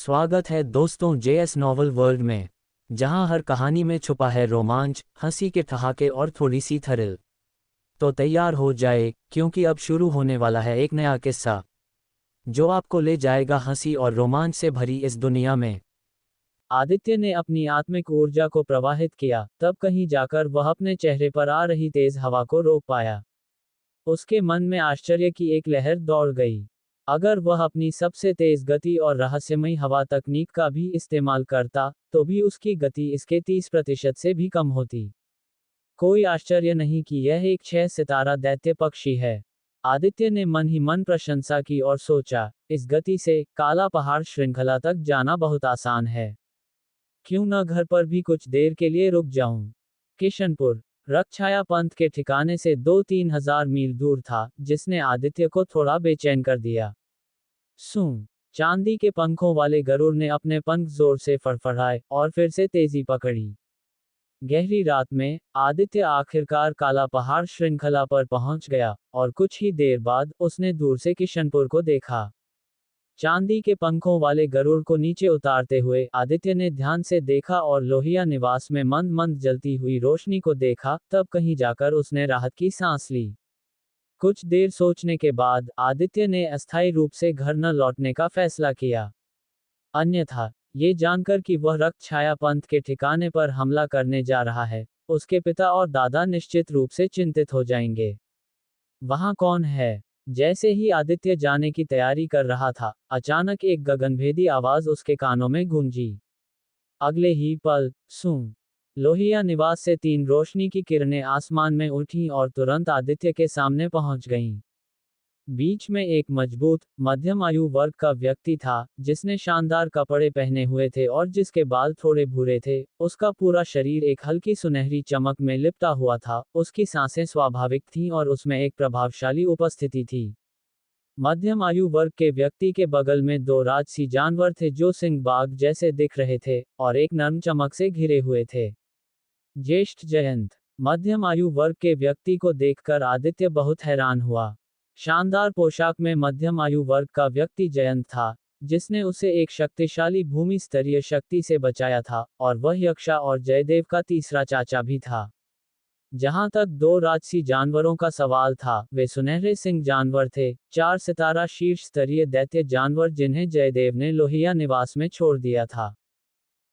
स्वागत है दोस्तों जेएस नॉवल वर्ल्ड में, जहां हर कहानी में छुपा है रोमांच, हंसी के ठहाके और थोड़ी सी थ्रिल। तो तैयार हो जाए, क्योंकि अब शुरू होने वाला है एक नया किस्सा जो आपको ले जाएगा हंसी और रोमांच से भरी इस दुनिया में। आदित्य ने अपनी आत्मिक ऊर्जा को प्रवाहित किया, तब कहीं जाकर वह अपने चेहरे पर आ रही तेज हवा को रोक पाया। उसके मन में आश्चर्य की एक लहर दौड़ गई। अगर वह अपनी सबसे तेज गति और रहस्यमयी हवा तकनीक का भी इस्तेमाल करता, तो भी उसकी गति इसके 30% से भी कम होती। कोई आश्चर्य नहीं कि यह एक 6 सितारा दैत्य पक्षी है। आदित्य ने मन ही मन प्रशंसा की और सोचा, इस गति से काला पहाड़ श्रृंखला तक जाना बहुत आसान है। क्यों न घर पर भी कुछ देर के लिए रुक जाऊं। किशनपुर रक्षाया पंथ के ठिकाने से 2-3 हजार मील दूर था, जिसने आदित्य को थोड़ा बेचैन कर दिया। सूं, चांदी के पंखों वाले गरुड़ ने अपने पंख जोर से फड़फड़ाए और फिर से तेजी पकड़ी। गहरी रात में आदित्य आखिरकार काला पहाड़ श्रृंखला पर पहुंच गया, और कुछ ही देर बाद उसने दूर से किशनपुर को देखा। चांदी के पंखों वाले गरुड़ को नीचे उतारते हुए आदित्य ने ध्यान से देखा और लोहिया निवास में मंद मंद जलती हुई रोशनी को देखा, तब कहीं जाकर उसने राहत की सांस ली। कुछ देर सोचने के बाद आदित्य ने अस्थायी रूप से घर न लौटने का फैसला किया। अन्यथा, ये जानकर कि वह रक्त छाया पंथ के ठिकाने पर हमला करने जा रहा है, उसके पिता और दादा निश्चित रूप से चिंतित हो जाएंगे। वहां कौन है? जैसे ही आदित्य जाने की तैयारी कर रहा था, अचानक एक गगनभेदी आवाज उसके कानों में गूंजी। अगले ही पल, सूं, लोहिया निवास से 3 रोशनी की किरणें आसमान में उठीं और तुरंत आदित्य के सामने पहुंच गईं। बीच में एक मजबूत, मध्यम आयु वर्ग का व्यक्ति था, जिसने शानदार कपड़े पहने हुए थे और जिसके बाल थोड़े भूरे थे। उसका पूरा शरीर एक हल्की सुनहरी चमक में लिपटा हुआ था, उसकी सांसें स्वाभाविक थीं और उसमें एक प्रभावशाली उपस्थिति थी। मध्यम आयु वर्ग के व्यक्ति के बगल में 2 राजसी जानवर थे जो सिंह बाघ जैसे दिख रहे थे, और एक नर्म चमक से घिरे हुए थे। ज्येष्ठ जयंत। मध्यम आयु वर्ग के व्यक्ति को देखकर आदित्य बहुत हैरान हुआ। शानदार पोशाक में मध्यम आयु वर्ग का व्यक्ति जयंत था, जिसने उसे एक शक्तिशाली भूमि स्तरीय शक्ति से बचाया था, और वह यक्षा और जयदेव का तीसरा चाचा भी था। जहां तक 2 राजसी जानवरों का सवाल था, वे सुनहरे सिंह जानवर थे, 4 सितारा शीर्ष स्तरीय दैत्य जानवर जिन्हें जयदेव ने लोहिया निवास में छोड़ दिया था।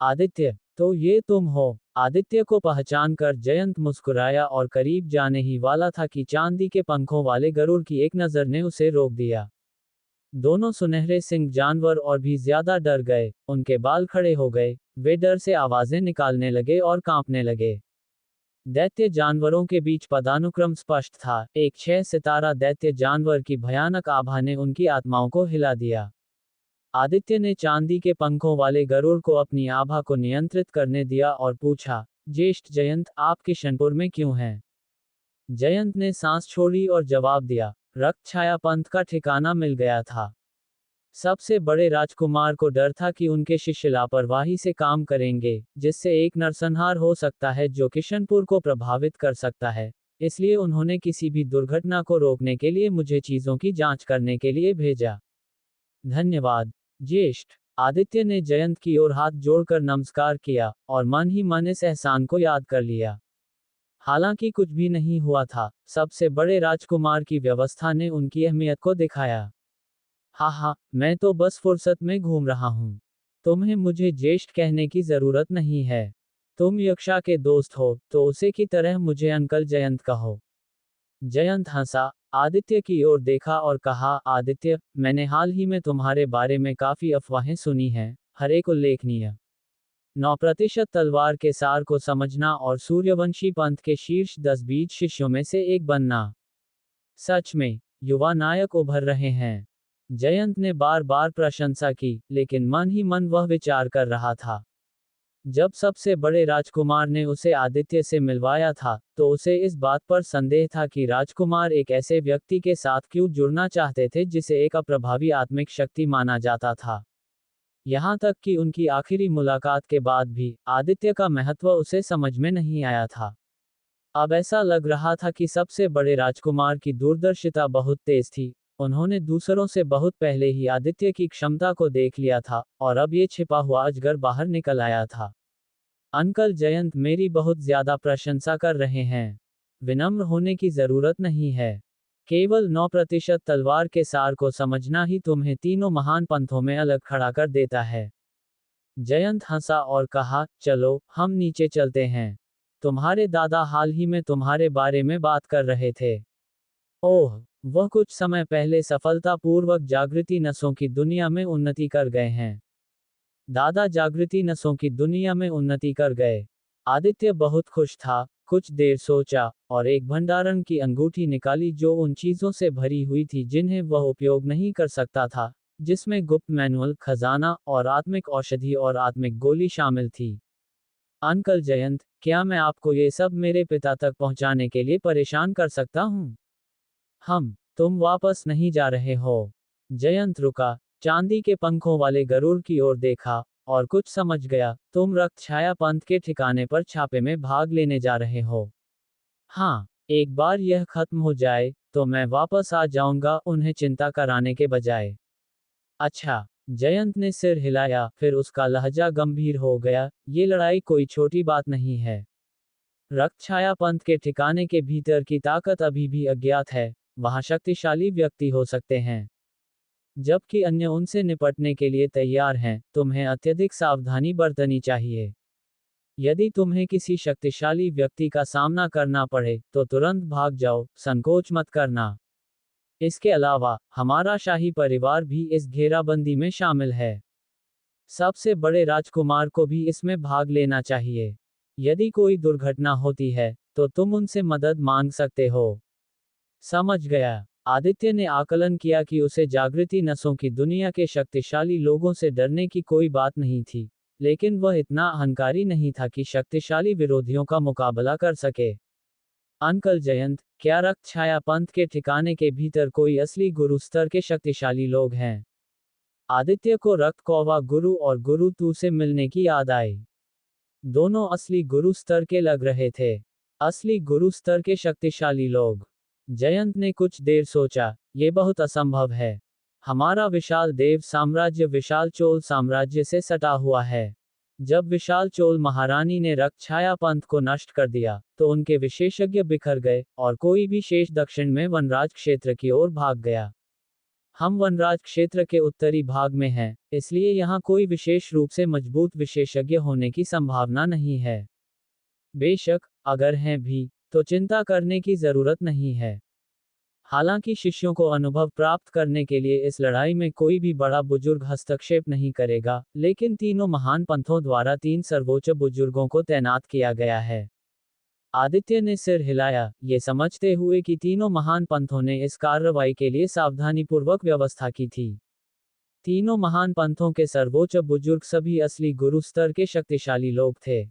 आदित्य, तो ये तुम हो? आदित्य को पहचान कर जयंत मुस्कुराया और करीब जाने ही वाला था कि चांदी के पंखों वाले गरुड़ की एक नजर ने उसे रोक दिया। दोनों सुनहरे सिंह जानवर और भी ज्यादा डर गए, उनके बाल खड़े हो गए, वे डर से आवाजें निकालने लगे और कांपने लगे। दैत्य जानवरों के बीच पदानुक्रम स्पष्ट था, एक 6 सितारा दैत्य जानवर की भयानक आभा ने उनकी आत्माओं को हिला दिया। आदित्य ने चांदी के पंखों वाले गरुड़ को अपनी आभा को नियंत्रित करने दिया और पूछा, ज्येष्ठ जयंत, आप किशनपुर में क्यों हैं? जयंत ने सांस छोड़ी और जवाब दिया, रक्त छाया पंथ का ठिकाना मिल गया था। सबसे बड़े राजकुमार को डर था कि उनके शिष्य लापरवाही से काम करेंगे, जिससे एक नरसंहार हो सकता है जो किशनपुर को प्रभावित कर सकता है। इसलिए उन्होंने किसी भी दुर्घटना को रोकने के लिए मुझे चीजों की जांच करने के लिए भेजा। धन्यवाद, ज्येष्ठ। आदित्य ने जयंत की ओर हाथ जोड़कर नमस्कार किया, और मन ही मन इस एहसान को याद कर लिया। हालांकि कुछ भी नहीं हुआ था, सबसे बड़े राजकुमार की व्यवस्था ने उनकी अहमियत को दिखाया। हाँ, मैं तो बस फुर्सत में घूम रहा हूँ। तुम्हें मुझे ज्येष्ठ कहने की जरूरत नहीं है। तुम यक्षा के दोस्त हो, तो उसे की तरह मुझे अंकल जयंत कहो। जयंत हंसा, आदित्य की ओर देखा और कहा, आदित्य, मैंने हाल ही में तुम्हारे बारे में काफी अफवाहें सुनी हैं, हर एक उल्लेखनीय। 9% तलवार के सार को समझना और सूर्यवंशी पंथ के शीर्ष 10-20 शिष्यों में से एक बनना। सच में, युवा नायक उभर रहे हैं। जयंत ने बार बार प्रशंसा की, लेकिन मन ही मन वह विचार कर रहा था। जब सबसे बड़े राजकुमार ने उसे आदित्य से मिलवाया था, तो उसे इस बात पर संदेह था कि राजकुमार एक ऐसे व्यक्ति के साथ क्यों जुड़ना चाहते थे जिसे एक अप्रभावी आत्मिक शक्ति माना जाता था। यहाँ तक कि उनकी आखिरी मुलाकात के बाद भी आदित्य का महत्व उसे समझ में नहीं आया था। अब ऐसा लग रहा था कि सबसे बड़े राजकुमार की दूरदर्शिता बहुत तेज थी, उन्होंने दूसरों से बहुत पहले ही आदित्य की क्षमता को देख लिया था, और अब ये छिपा हुआ अजगर बाहर निकल आया था। अंकल जयंत मेरी बहुत ज्यादा प्रशंसा कर रहे हैं। विनम्र होने की जरूरत नहीं है। केवल 9% तलवार के सार को समझना ही तुम्हें तीनों महान पंथों में अलग खड़ा कर देता है। जयंत हंसा और कहा, चलो हम नीचे चलते हैं। तुम्हारे दादा हाल ही में तुम्हारे बारे में बात कर रहे थे। ओह, वह कुछ समय पहले सफलतापूर्वक जागृति नसों की दुनिया में उन्नति कर गए हैं। दादा जागृति नसों की दुनिया में उन्नति कर गए। आदित्य बहुत खुश था, कुछ देर सोचा, और एक भंडारण की अंगूठी निकाली जो उन चीजों से भरी हुई थी जिन्हें वह उपयोग नहीं कर सकता था, जिसमें गुप्त मैनुअल, खजाना, और आत्मिक औषधि और आत्मिक गोली शामिल थी। अंकल जयंत, क्या मैं आपको ये सब मेरे पिता तक पहुंचाने के लिए परेशान कर सकता हूँ? तुम वापस नहीं जा रहे हो। जयंत रुका, चांदी के पंखों वाले गरुड़ की ओर देखा, और कुछ समझ गया, तुम रक्त छाया पंथ के ठिकाने पर छापे में भाग लेने जा रहे हो। हाँ, एक बार यह खत्म हो जाए, तो मैं वापस आ जाऊंगा उन्हें चिंता कराने के बजाय। अच्छा, जयंत ने सिर हिलाया, फिर उसका लहजा गंभीर हो गया, ये लड़ाई कोई छोटी बात नहीं है। रक्त छाया पंथ के ठिकाने के भीतर की ताकत अभी भी अज्ञात है, वहां शक्तिशाली व्यक्ति हो सकते हैं, जबकि अन्य उनसे निपटने के लिए तैयार हैं। तुम्हें अत्यधिक सावधानी बरतनी चाहिए। यदि तुम्हें किसी शक्तिशाली व्यक्ति का सामना करना पड़े, तो तुरंत भाग जाओ, संकोच मत करना। इसके अलावा, हमारा शाही परिवार भी इस घेराबंदी में शामिल है। सबसे बड़े राजकुमार को भी इसमें भाग लेना चाहिए। यदि कोई दुर्घटना होती है, तो तुम उनसे मदद मांग सकते हो। समझ गया। आदित्य ने आकलन किया कि उसे जागृति नसों की दुनिया के शक्तिशाली लोगों से डरने की कोई बात नहीं थी, लेकिन वह इतना अहंकारी नहीं था कि शक्तिशाली विरोधियों का मुकाबला कर सके। अंकल जयंत, क्या रक्त छाया पंथ के ठिकाने के भीतर कोई असली गुरु स्तर के शक्तिशाली लोग हैं? आदित्य को रक्त कौवा गुरु और गुरु तू से मिलने की याद आई। दोनों असली गुरु स्तर के लग रहे थे। असली गुरु स्तर के शक्तिशाली लोग। जयंत ने कुछ देर सोचा, ये बहुत असंभव है। हमारा विशाल देव साम्राज्य विशाल चोल साम्राज्य से सटा हुआ है। जब विशाल चोल महारानी ने रक्त छाया पंथ को नष्ट कर दिया, तो उनके विशेषज्ञ बिखर गए, और कोई भी शेष दक्षिण में वनराज क्षेत्र की ओर भाग गया। हम वनराज क्षेत्र के उत्तरी भाग में हैं, इसलिए यहाँ कोई विशेष रूप से मजबूत विशेषज्ञ होने की संभावना नहीं है। बेशक, अगर हैं भी, तो चिंता करने की जरूरत नहीं है। हालांकि शिष्यों को अनुभव प्राप्त करने के लिए इस लड़ाई में कोई भी बड़ा बुजुर्ग हस्तक्षेप नहीं करेगा, लेकिन तीनों महान पंथों द्वारा 3 सर्वोच्च बुजुर्गों को तैनात किया गया है। आदित्य ने सिर हिलाया, ये समझते हुए कि तीनों महान पंथों ने इस कार्रवाई के लिए सावधानीपूर्वक व्यवस्था की थी। तीनों महान पंथों के सर्वोच्च बुजुर्ग सभी असली गुरु स्तर के शक्तिशाली लोग थे।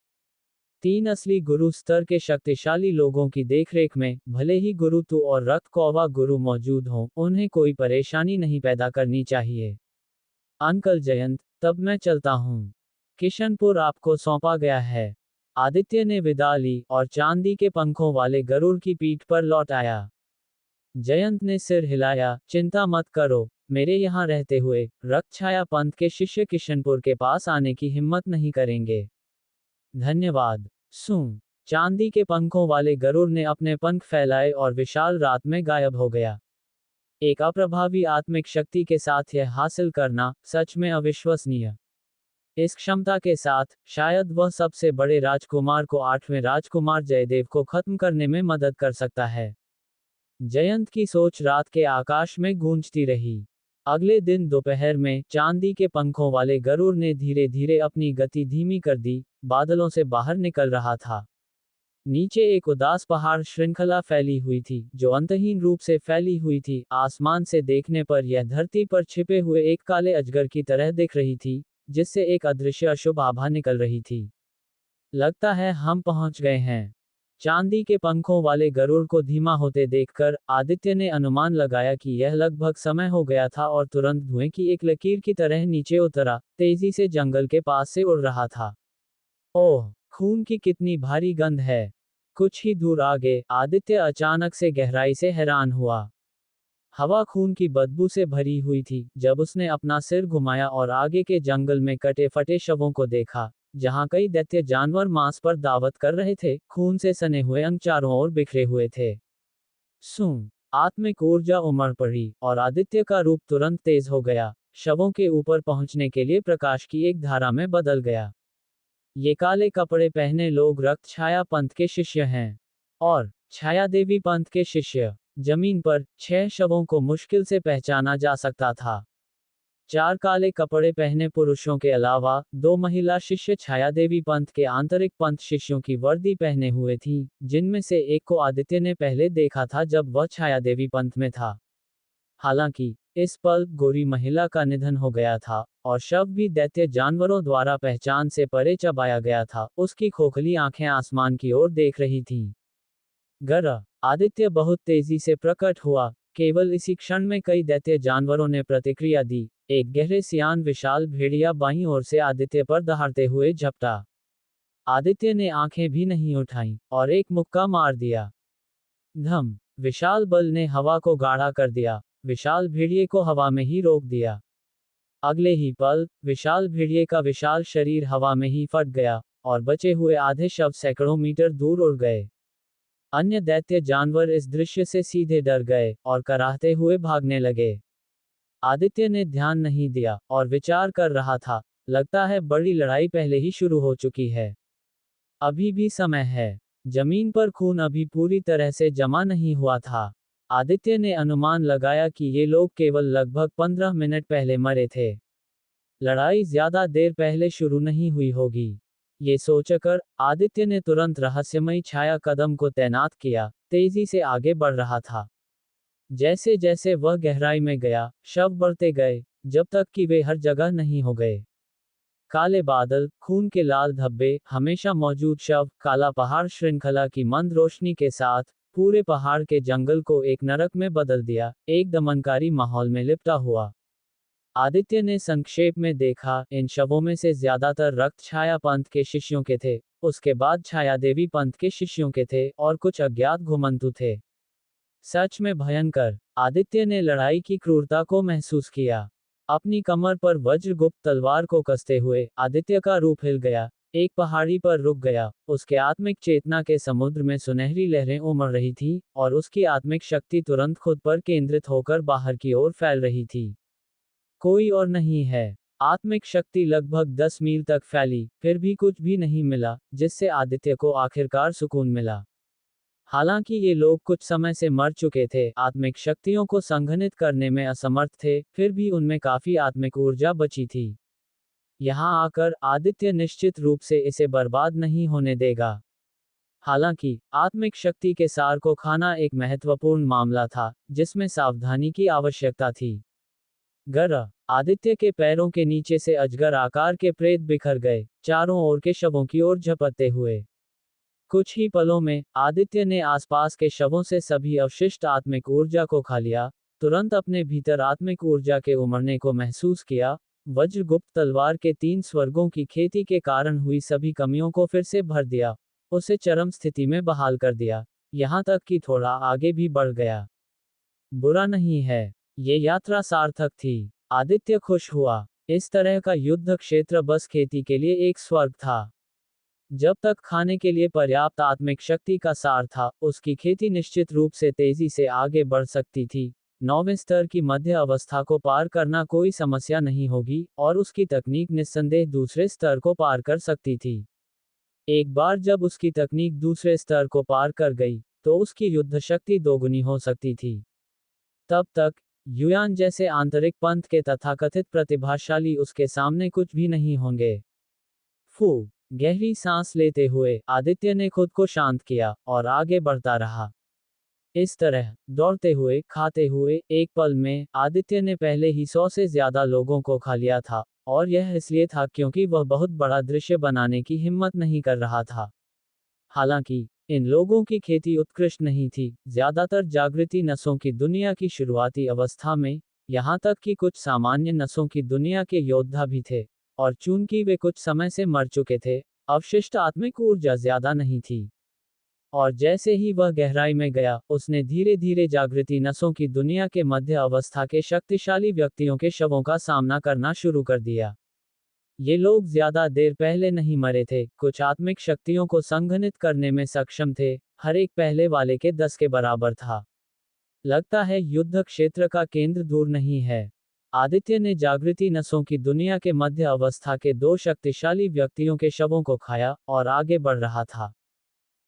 3 असली गुरु स्तर के शक्तिशाली लोगों की देखरेख में, भले ही गुरु तू और रक्त कौवा गुरु मौजूद हों, उन्हें कोई परेशानी नहीं पैदा करनी चाहिए। अंकल जयंत, तब मैं चलता हूँ। किशनपुर आपको सौंपा गया है। आदित्य ने विदा ली, और चांदी के पंखों वाले गरुड़ की पीठ पर लौट आया। जयंत ने सिर हिलाया, चिंता मत करो, मेरे यहाँ रहते हुए, रक्त छाया पंथ के शिष्य किशनपुर के पास आने की हिम्मत नहीं करेंगे। धन्यवाद। चांदी के पंखों वाले गरुड़ ने अपने पंख फैलाए और विशाल रात में गायब हो गया। एक अप्रभावी आत्मिक शक्ति के साथ यह हासिल करना, सच में अविश्वसनीय। इस क्षमता के साथ, शायद वह सबसे बड़े राजकुमार को 8वें राजकुमार जयदेव को खत्म करने में मदद कर सकता है। जयंत की सोच रात के आकाश में गूंजती रही। अगले दिन दोपहर में, चांदी के पंखों वाले गरुड़ ने धीरे धीरे अपनी गति धीमी कर दी, बादलों से बाहर निकल रहा था। नीचे एक उदास पहाड़ श्रृंखला फैली हुई थी, जो अंतहीन रूप से फैली हुई थी। आसमान से देखने पर यह धरती पर छिपे हुए एक काले अजगर की तरह दिख रही थी, जिससे एक अदृश्य अशुभ आभा निकल रही थी। लगता है हम पहुंच गए हैं। चांदी के पंखों वाले गरुड़ को धीमा होते देखकर, आदित्य ने अनुमान लगाया कि यह लगभग समय हो गया था और तुरंत धुएं की एक लकीर की तरह नीचे उतरा, तेजी से जंगल के पास से उड़ रहा था। ओह, खून की कितनी भारी गंध है। कुछ ही दूर आगे, आदित्य अचानक से गहराई से हैरान हुआ। हवा खून की बदबू से भरी हुई थी जब उसने अपना सिर घुमाया और आगे के जंगल में कटे फटे शवों को देखा, जहां कई दैत्य जानवर मांस पर दावत कर रहे थे, खून से सने हुए अंग चारों ओर बिखरे हुए थे। सूं आत्मिक ऊर्जा उमड़ पड़ी और आदित्य का रूप तुरंत तेज हो गया, शवों के ऊपर पहुंचने के लिए प्रकाश की एक धारा में बदल गया। ये काले कपड़े पहने लोग रक्त छाया पंथ के शिष्य हैं। और छाया देवी पंथ के शिष्य। जमीन पर 6 शवों को मुश्किल से पहचाना जा सकता था। 4 काले कपड़े पहने पुरुषों के अलावा 2 महिला शिष्य छाया देवी पंथ के आंतरिक पंथ शिष्यों की वर्दी पहने हुए थीं, जिनमें से एक को आदित्य ने पहले देखा था जब वह छाया देवी पंथ में था। हालांकि इस पल गोरी महिला का निधन हो गया था और शव भी दैत्य जानवरों द्वारा पहचान से परे चबाया गया था। उसकी खोखली आंखें आसमान की ओर देख रही थीं। गर आदित्य बहुत तेजी से प्रकट हुआ। केवल इसी क्षण में कई दैत्य जानवरों ने प्रतिक्रिया दी। एक गहरे सियान विशाल भेड़िया बाईं ओर से आदित्य पर दहाड़ते हुए झपटा। आदित्य ने आंखें भी नहीं उठाईं और एक मुक्का मार दिया। धम विशाल बल ने हवा को गाढ़ा कर दिया। विशाल भेड़िए को हवा में ही रोक दिया। अगले ही पल विशाल भेड़िए का विशाल शरीर हवा में ही फट गया और बचे हुए आधे शव सैकड़ों मीटर दूर उड़ गए। अन्य दैत्य जानवर इस दृश्य से सीधे डर गए और कराहते हुए भागने लगे। आदित्य ने ध्यान नहीं दिया और विचार कर रहा था, लगता है बड़ी लड़ाई पहले ही शुरू हो चुकी है। अभी भी समय है। जमीन पर खून अभी पूरी तरह से जमा नहीं हुआ था। आदित्य ने अनुमान लगाया कि ये लोग केवल लगभग 15 मिनट पहले मरे थे। लड़ाई ज्यादा देर पहले शुरू नहीं हुई होगी। ये सोचकर आदित्य ने तुरंत रहस्यमयी छाया कदम को तैनात किया, तेजी से आगे बढ़ रहा था। जैसे जैसे वह गहराई में गया, शव बढ़ते गए, जब तक कि वे हर जगह नहीं हो गए। काले बादल, खून के लाल धब्बे, हमेशा मौजूद शव, काला पहाड़ श्रृंखला की मंद रोशनी के साथ पूरे पहाड़ के जंगल को एक नरक में बदल दिया, एक दमनकारी माहौल में लिपटा हुआ। आदित्य ने संक्षेप में देखा, इन शवों में से ज्यादातर रक्त छाया पंथ के शिष्यों के थे, उसके बाद छाया देवी पंथ के शिष्यों के थे और कुछ अज्ञात घुमंतु थे। सच में भयंकर। आदित्य ने लड़ाई की क्रूरता को महसूस किया। अपनी कमर पर वज्रगुप्त तलवार को कसते हुए आदित्य का रूप हिल गया, एक पहाड़ी पर रुक गया। उसके आत्मिक चेतना के समुद्र में सुनहरी लहरें उमड़ रही थीं और उसकी आत्मिक शक्ति तुरंत खुद पर केंद्रित होकर बाहर की ओर फैल रही थी। कोई और नहीं है। आत्मिक शक्ति लगभग 10 मील तक फैली, फिर भी कुछ भी नहीं मिला जिससे आदित्य को आखिरकार सुकून मिला। हालांकि ये लोग कुछ समय से मर चुके थे, आत्मिक शक्तियों को संघनित करने में असमर्थ थे, फिर भी उनमें काफी आत्मिक ऊर्जा बची थी। यहाँ आकर आदित्य निश्चित रूप से इसे बर्बाद नहीं होने देगा। हालांकि आत्मिक शक्ति के सार को खाना एक महत्वपूर्ण मामला था, जिसमें सावधानी की आवश्यकता थी। गर आदित्य के पैरों के नीचे से अजगर आकार के प्रेत बिखर गए, चारों ओर के शवों की ओर झपटते हुए। कुछ ही पलों में आदित्य ने आसपास के शवों से सभी अवशिष्ट आत्मिक ऊर्जा को खा लिया, तुरंत अपने भीतर आत्मिक ऊर्जा के उमड़ने को महसूस किया। वज्रगुप्त तलवार के 3 स्वर्गों की खेती के कारण हुई सभी कमियों को फिर से भर दिया, उसे चरम स्थिति में बहाल कर दिया, यहाँ तक कि थोड़ा आगे भी बढ़ गया। बुरा नहीं है, ये यात्रा सार्थक थी। आदित्य खुश हुआ। इस तरह का युद्ध क्षेत्र बस खेती के लिए एक स्वर्ग था। जब तक खाने के लिए पर्याप्त आत्मिक शक्ति का सार था, उसकी खेती निश्चित रूप से तेजी से आगे बढ़ सकती थी। 9वें स्तर की मध्य अवस्था को पार करना कोई समस्या नहीं होगी और उसकी तकनीक निस्संदेह दूसरे स्तर को पार कर सकती थी। एक बार जब उसकी तकनीक दूसरे स्तर को पार कर गई, तो उसकी युद्ध शक्ति दोगुनी हो सकती थी। तब तक युयान जैसे आंतरिक पंथ के तथाकथित प्रतिभाशाली उसके सामने कुछ भी नहीं होंगे। फू गहरी सांस लेते हुए आदित्य ने खुद को शांत किया और आगे बढ़ता रहा। इस तरह दौड़ते हुए, खाते हुए, एक पल में आदित्य ने पहले ही 100 से ज्यादा लोगों को खा लिया था, और यह इसलिए था क्योंकि वह बहुत बड़ा दृश्य बनाने की हिम्मत नहीं कर रहा था। हालांकि इन लोगों की खेती उत्कृष्ट नहीं थी, ज्यादातर जागृति नसों की दुनिया की शुरुआती अवस्था में, यहाँ तक कि कुछ सामान्य नसों की दुनिया के योद्धा भी थे, और चूंकि वे कुछ समय से मर चुके थे, अवशिष्ट आत्मिक ऊर्जा ज्यादा नहीं थी। और जैसे ही वह गहराई में गया, उसने धीरे धीरे जागृति नसों की दुनिया के मध्य अवस्था के शक्तिशाली व्यक्तियों के शवों का सामना करना शुरू कर दिया। ये लोग ज्यादा देर पहले नहीं मरे थे, कुछ आत्मिक शक्तियों को संघनित करने में सक्षम थे, हर एक पहले वाले के 10 के बराबर था। लगता है युद्ध क्षेत्र का केंद्र दूर नहीं है। आदित्य ने जागृति नसों की दुनिया के मध्य अवस्था के 2 शक्तिशाली व्यक्तियों के शवों को खाया और आगे बढ़ रहा था।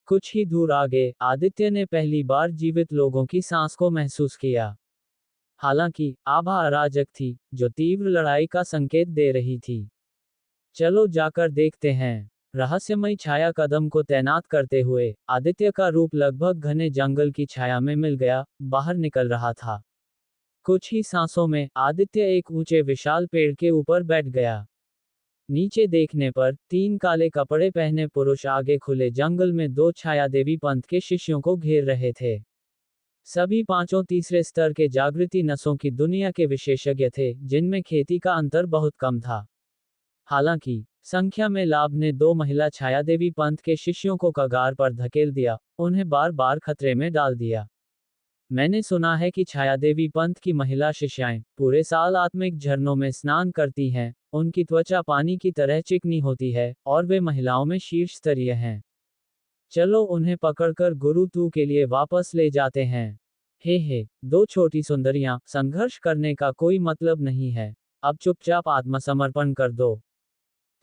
कुछ ही दूर आगे, आदित्य ने पहली बार जीवित लोगों की सांस को महसूस किया। हालांकि, आभा अराजक थी, जो तीव्र लड़ाई का संकेत दे रही थी। चलो जाकर देखते हैं। रहस्यमयी छाया कदम को तैनात करते हुए, आदित्य का रूप लगभग घने जंगल की छाया में मिल गया, बाहर निकल रहा था। कुछ ही सांसों में, आदित्य एक ऊंचे विशाल पेड़ के ऊपर बैठ गया। नीचे देखने पर, 3 काले कपड़े पहने पुरुष आगे खुले जंगल में 2 छायादेवी पंथ के शिष्यों को घेर रहे थे। सभी पांचों तीसरे स्तर के जागृति नसों की दुनिया के विशेषज्ञ थे, जिनमें खेती का अंतर बहुत कम था। हालांकि, संख्या में लाभ ने 2 महिला छायादेवी पंथ के शिष्यों को कगार पर धकेल दिया, उन्हें बार बार खतरे में डाल दिया। मैंने सुना है कि छायादेवी पंथ की महिला शिष्याएं पूरे साल आत्मिक झरनों में स्नान करती हैं, उनकी त्वचा पानी की तरह चिकनी होती है, और वे महिलाओं में शीर्ष स्तरीय हैं। चलो उन्हें पकड़कर गुरु तू के लिए वापस ले जाते हैं। हे 2 छोटी सुंदरियां, संघर्ष करने का कोई मतलब नहीं है, अब चुपचाप आत्मसमर्पण कर दो।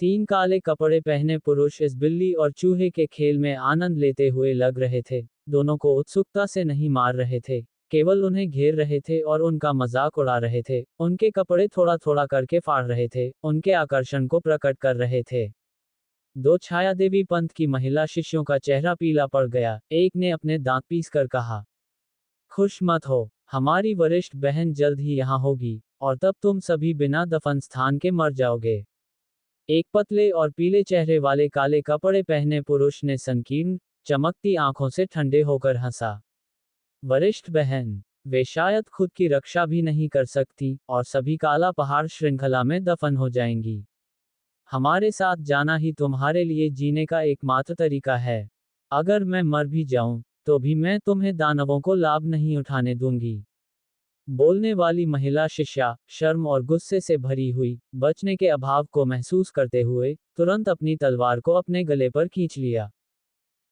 3 काले कपड़े पहने पुरुष इस बिल्ली और चूहे के खेल में आनंद लेते हुए लग रहे थे। दोनों को उत्सुकता से नहीं मार रहे थे, केवल उन्हें घेर रहे थे और उनका मजाक उड़ा रहे थे। उनके कपड़े थोड़ा थोड़ा करके फाड़ रहे थे, उनके आकर्षण को प्रकट कर रहे थे। 2 छायादेवी पंथ की महिला शिष्यों का चेहरा पीला पड़ गया। एक ने अपने दांत पीस कर कहा, खुश मत हो, हमारी वरिष्ठ बहन जल्द ही यहाँ होगी, और तब तुम सभी बिना दफन स्थान के मर जाओगे। एक पतले और पीले चेहरे वाले काले कपड़े पहने पुरुष ने संकीर्ण, चमकती आंखों से ठंडे होकर हंसा। वरिष्ठ बहन, वे शायद खुद की रक्षा भी नहीं कर सकती, और सभी काला पहाड़ श्रृंखला में दफन हो जाएंगी। हमारे साथ जाना ही तुम्हारे लिए जीने का एकमात्र तरीका है। अगर मैं मर भी जाऊं, तो भी मैं तुम्हें दानवों को लाभ नहीं उठाने दूंगी। बोलने वाली महिला शिष्या, शर्म और गुस्से से भरी हुई, बचने के अभाव को महसूस करते हुए, तुरंत अपनी तलवार को अपने गले पर खींच लिया।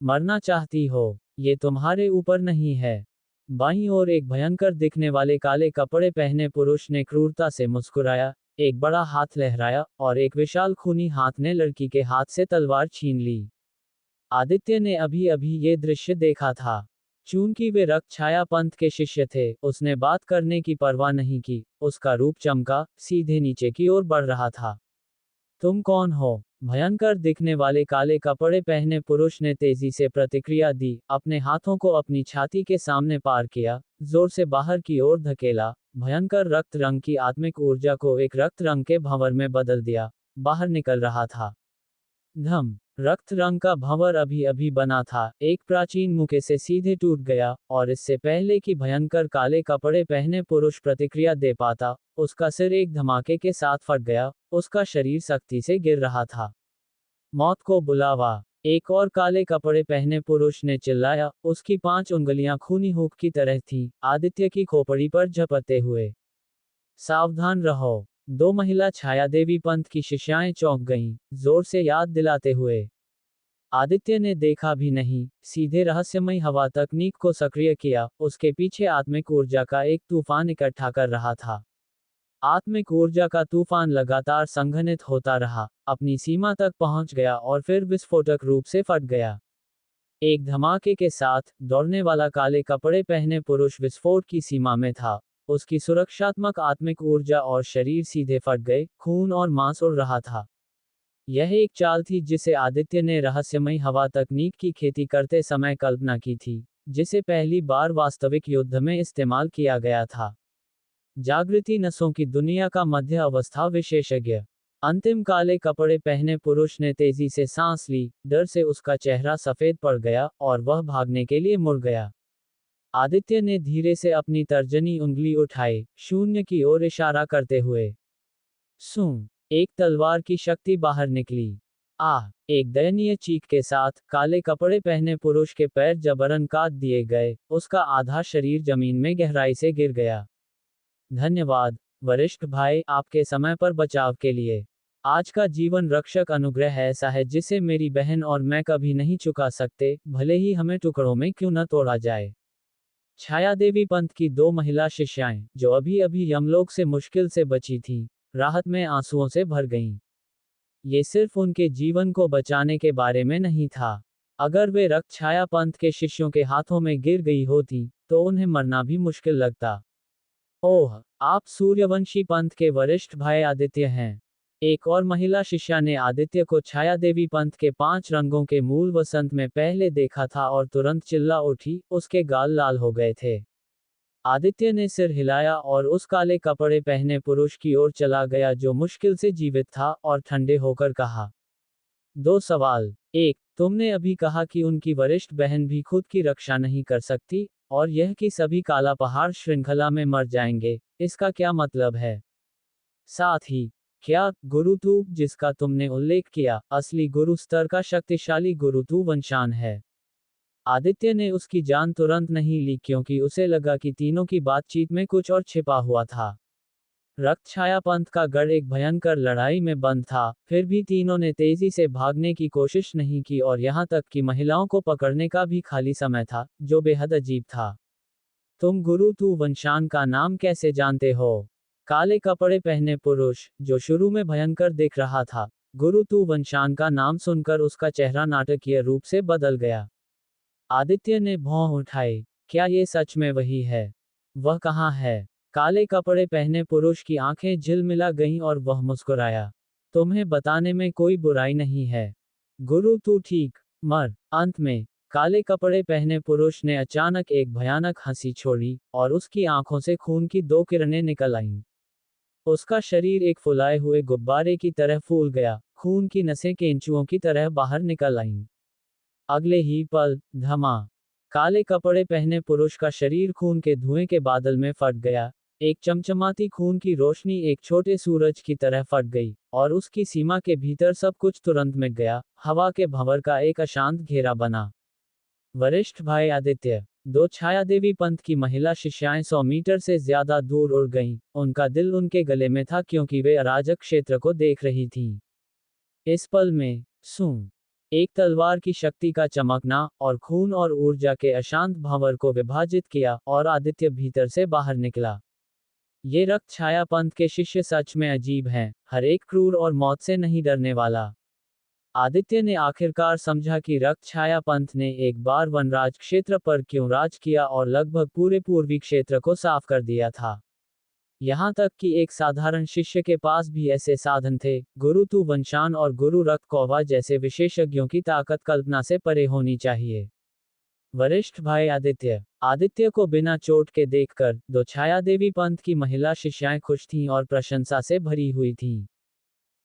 मरना चाहती हो, ये तुम्हारे ऊपर नहीं है। बाईं ओर एक भयंकर दिखने वाले काले कपड़े पहने पुरुष ने क्रूरता से मुस्कुराया, एक बड़ा हाथ लहराया, और एक विशाल खूनी हाथ ने लड़की के हाथ से तलवार छीन ली। आदित्य ने अभी अभी ये दृश्य देखा था। चूंकि वे रक्त छाया पंथ के शिष्य थे, उसने बात करने की परवाह नहीं की, उसका रूप चमका, सीधे नीचे की ओर बढ़ रहा था। तुम कौन हो? भयंकर दिखने वाले काले कपड़े पहने पुरुष ने तेजी से प्रतिक्रिया दी, अपने हाथों को अपनी छाती के सामने पार किया, जोर से बाहर की ओर धकेला, भयंकर रक्त रंग की आत्मिक ऊर्जा को एक रक्त रंग के भंवर में बदल दिया, बाहर निकल रहा था। धम, रक्त रंग का भंवर अभी अभी बना था, एक प्राचीन मुके से सीधे टूट गया, और इससे पहले कि भयंकर काले कपड़े पहने पुरुष प्रतिक्रिया दे पाता, उसका सिर एक धमाके के साथ फट गया, उसका शरीर सख्ती से गिर रहा था। मौत को बुलावा, एक और काले कपड़े पहने पुरुष ने चिल्लाया, उसकी 5 उंगलियां खूनी हुक की तरह थीं, आदित्य की खोपड़ी पर झपटते हुए। सावधान रहो। 2 महिला छायादेवी पंथ की शिष्याएं चौंक गईं, जोर से याद दिलाते हुए। आदित्य ने देखा भी नहीं, सीधे रहस्यमयी हवा तकनीक को सक्रिय किया, उसके पीछे आत्मिक ऊर्जा का एक तूफान इकट्ठा कर रहा था। आत्मिक ऊर्जा का तूफान लगातार संघनित होता रहा, अपनी सीमा तक पहुंच गया और फिर विस्फोटक रूप से फट गया। एक धमाके के साथ, दौड़ने वाला काले कपड़े पहने पुरुष विस्फोट की सीमा में था। उसकी सुरक्षात्मक आत्मिक ऊर्जा और शरीर सीधे फट गए, खून और मांस उड़ रहा था। यह एक चाल थी जिसे आदित्य ने रहस्यमयी हवा तकनीक की खेती करते समय कल्पना की थी, जिसे पहली बार वास्तविक युद्ध में इस्तेमाल किया गया था। जागृति नसों की दुनिया का मध्य अवस्था विशेषज्ञ। अंतिम काले कपड़े पहने पुरुष ने तेजी से सांस ली, डर से उसका चेहरा सफेद पड़ गया, और वह भागने के लिए मुड़ गया। आदित्य ने धीरे से अपनी तर्जनी उंगली उठाई, शून्य की ओर इशारा करते हुए। सूं, एक तलवार की शक्ति बाहर निकली। एक दयनीय चीख के साथ काले कपड़े पहने पुरुष के पैर जबरन काट दिए गए, उसका आधा शरीर जमीन में गहराई से गिर गया। धन्यवाद वरिष्ठ भाई, आपके समय पर बचाव के लिए। आज का जीवन रक्षक अनुग्रह ऐसा है जिसे मेरी बहन और मैं कभी नहीं चुका सकते, भले ही हमें टुकड़ों में क्यों न तोड़ा जाए। छायादेवी पंथ की 2 महिला शिष्याएं, जो अभी अभी यमलोक से मुश्किल से बची थीं, राहत में आंसुओं से भर गईं। ये सिर्फ उनके जीवन को बचाने के बारे में नहीं था। अगर वे रक्त छाया पंथ के शिष्यों के हाथों में गिर गई होती, तो उन्हें मरना भी मुश्किल लगता। ओह, आप सूर्यवंशी पंथ के वरिष्ठ भाई आदित्य हैं। एक और महिला शिष्या ने आदित्य को छायादेवी पंथ के 5 रंगों के मूल वसंत में पहले देखा था और तुरंत चिल्ला उठी, उसके गाल लाल हो गए थे। आदित्य ने सिर हिलाया और उस काले कपड़े पहने पुरुष की ओर चला गया जो मुश्किल से जीवित था, और ठंडे होकर कहा, 2 सवाल। 1, तुमने अभी कहा कि उनकी वरिष्ठ बहन भी खुद की रक्षा नहीं कर सकती, और यह कि सभी काला पहाड़ श्रृंखला में मर जाएंगे, इसका क्या मतलब है? साथ ही, क्या गुरुतु जिसका तुमने उल्लेख किया, असली गुरु स्तर का शक्तिशाली गुरुतु वंशान है? आदित्य ने उसकी जान तुरंत नहीं ली क्योंकि उसे लगा कि तीनों की बातचीत में कुछ और छिपा हुआ था। रक्त छाया पंथ का गढ़ एक भयंकर लड़ाई में बंद था, फिर भी तीनों ने तेजी से भागने की कोशिश नहीं की और यहाँ तक कि महिलाओं को पकड़ने का भी खाली समय था, जो बेहद अजीब था। तुम गुरु तू वंशान का नाम कैसे जानते हो? काले कपड़े पहने पुरुष, जो शुरू में भयंकर दिख रहा था, गुरु तू वंशान का नाम सुनकर उसका चेहरा नाटकीय रूप से बदल गया। आदित्य ने भौं उठाई, क्या ये सच में वही है? वह कहाँ है? काले कपड़े पहने पुरुष की आंखें झिलमिला गईं और वह मुस्कुराया। तुम्हें बताने में कोई बुराई नहीं है। गुरु तू ठीक मर। अंत में, काले कपड़े पहने पुरुष ने अचानक एक भयानक हंसी छोड़ी, और उसकी आंखों से खून की 2 किरणें निकल आईं। उसका शरीर एक फुलाए हुए गुब्बारे की तरह फूल गया, खून की नसें केंचुओं की तरह बाहर निकल आईं। अगले ही पल, धमा, काले कपड़े पहने पुरुष का शरीर खून के धुएं के बादल में फट गया। एक चमचमाती खून की रोशनी एक छोटे सूरज की तरह फट गई, और उसकी सीमा के भीतर सब कुछ तुरंत मिट गया। हवा के भंवर का एक अशांत घेरा बना। वरिष्ठ भाई आदित्य, 2 छायादेवी पंथ की महिला शिष्याएं 100 मीटर से ज्यादा दूर उड़ गईं। उनका दिल उनके गले में था क्योंकि वे अराजक क्षेत्र को देख रही थीं। इस पल में, सूं, एक तलवार की शक्ति का चमकना, और खून और ऊर्जा के अशांत भंवर को विभाजित किया, और आदित्य भीतर से बाहर निकला। ये रक्त छाया पंथ के शिष्य सच में अजीब हैं, हर एक क्रूर और मौत से नहीं डरने वाला। आदित्य ने आखिरकार समझा कि रक्त छाया पंथ ने एक बार वनराज क्षेत्र पर क्यों राज किया और लगभग पूरे पूर्वी क्षेत्र को साफ कर दिया था। यहाँ तक कि एक साधारण शिष्य के पास भी ऐसे साधन थे। गुरु तु वंशान और गुरु रक्त कौवा जैसे विशेषज्ञों की ताकत कल्पना से परे होनी चाहिए। वरिष्ठ भाई आदित्य, आदित्य को बिना चोट के देखकर 2 छायादेवी पंथ की महिला शिष्याएं खुश थीं और प्रशंसा से भरी हुई थीं।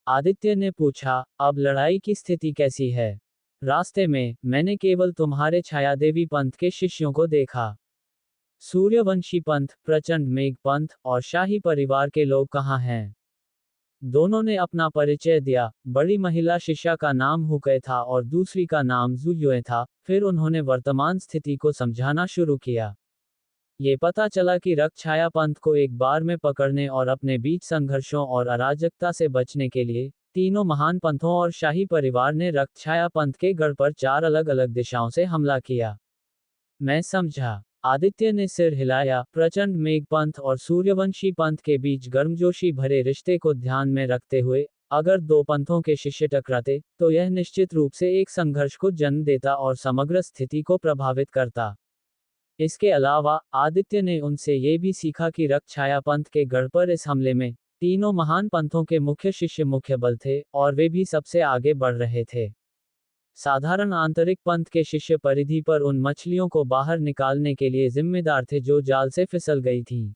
आदित्य ने पूछा, अब लड़ाई की स्थिति कैसी है? रास्ते में, मैंने केवल तुम्हारे छायादेवी पंथ के शिष्यों को देखा। सूर्यवंशी पंथ, प्रचंड मेघ पंथ, और शाही परिवार के लोग कहाँ हैं? दोनों ने अपना परिचय दिया। बड़ी महिला शिष्या का नाम हुकै था और दूसरी का नाम जुयुए था। फिर उन्होंने वर्तमान स्थिति को समझाना शुरू किया। ये पता चला कि रक्त छाया पंथ को एक बार में पकड़ने और अपने बीच संघर्षों और अराजकता से बचने के लिए, तीनों महान पंथों और शाही परिवार ने रक्त छाया पंथ के गढ़ पर 4 अलग अलग दिशाओं से हमला किया। मैं समझा। आदित्य ने सिर हिलाया। प्रचंड मेघ पंथ और सूर्यवंशी पंथ के बीच गर्मजोशी भरे रिश्ते को ध्यान में रखते हुए, अगर 2 पंथों के शिष्य टकराते, तो यह निश्चित रूप से एक संघर्ष को जन्म देता और समग्र स्थिति को प्रभावित करता। इसके अलावा, आदित्य ने उनसे ये भी सीखा कि रक्त छाया पंथ के गढ़ पर इस हमले में, तीनों महान पंथों के मुख्य शिष्य मुख्य बल थे, और वे भी सबसे आगे बढ़ रहे थे। साधारण आंतरिक पंथ के शिष्य परिधि पर उन मछलियों को बाहर निकालने के लिए जिम्मेदार थे जो जाल से फिसल गई थीं।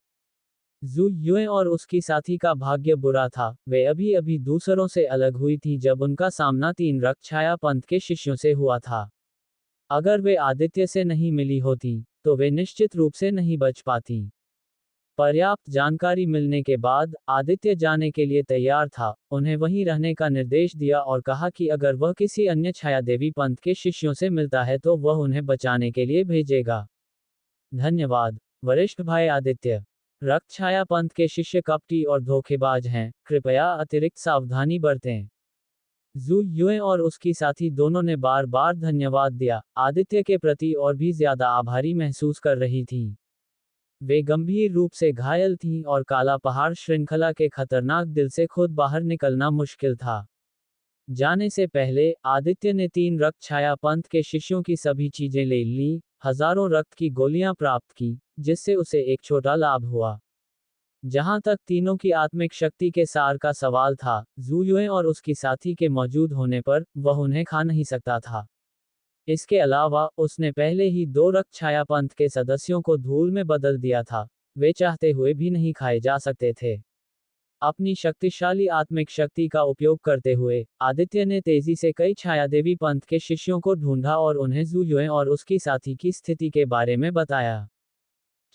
जू युए और उसकी साथी का भाग्य बुरा था, वे अभी अभी दूसरों से अलग हुई थी जब उनका सामना 3 रक्त छाया पंथ के शिष्यों से हुआ था। अगर वे आदित्य से नहीं मिली होती, तो वे निश्चित रूप से नहीं बच पाती। पर्याप्त जानकारी मिलने के बाद आदित्य जाने के लिए तैयार था, उन्हें वहीं रहने का निर्देश दिया और कहा कि अगर वह किसी अन्य छायादेवी पंथ के शिष्यों से मिलता है तो वह उन्हें बचाने के लिए भेजेगा। धन्यवाद, वरिष्ठ भाई आदित्य। रक्त छाया पंथ के शिष्य कपटी और धोखेबाज हैं, कृपया अतिरिक्त सावधानी बरतें। जू युए और उसकी साथी दोनों ने बार बार धन्यवाद दिया, आदित्य के प्रति और भी ज्यादा आभारी महसूस कर रही थीं। वे गंभीर रूप से घायल थीं और काला पहाड़ श्रृंखला के खतरनाक दिल से खुद बाहर निकलना मुश्किल था। जाने से पहले आदित्य ने 3 रक्त छाया पंथ के शिष्यों की सभी चीजें ले ली, हजारों रक्त की गोलियां प्राप्त की, जिससे उसे एक छोटा लाभ हुआ। जहां तक तीनों की आत्मिक शक्ति के सार का सवाल था, जू युए और उसकी साथी के मौजूद होने पर वह उन्हें खा नहीं सकता था। इसके अलावा उसने पहले ही 2 रक्त छाया पंथ के सदस्यों को धूल में बदल दिया था, वे चाहते हुए भी नहीं खाए जा सकते थे। अपनी शक्तिशाली आत्मिक शक्ति का उपयोग करते हुए आदित्य ने तेजी से कई छायादेवी पंथ के शिष्यों को ढूंढा और उन्हें जू युए और उसकी साथी की स्थिति के बारे में बताया।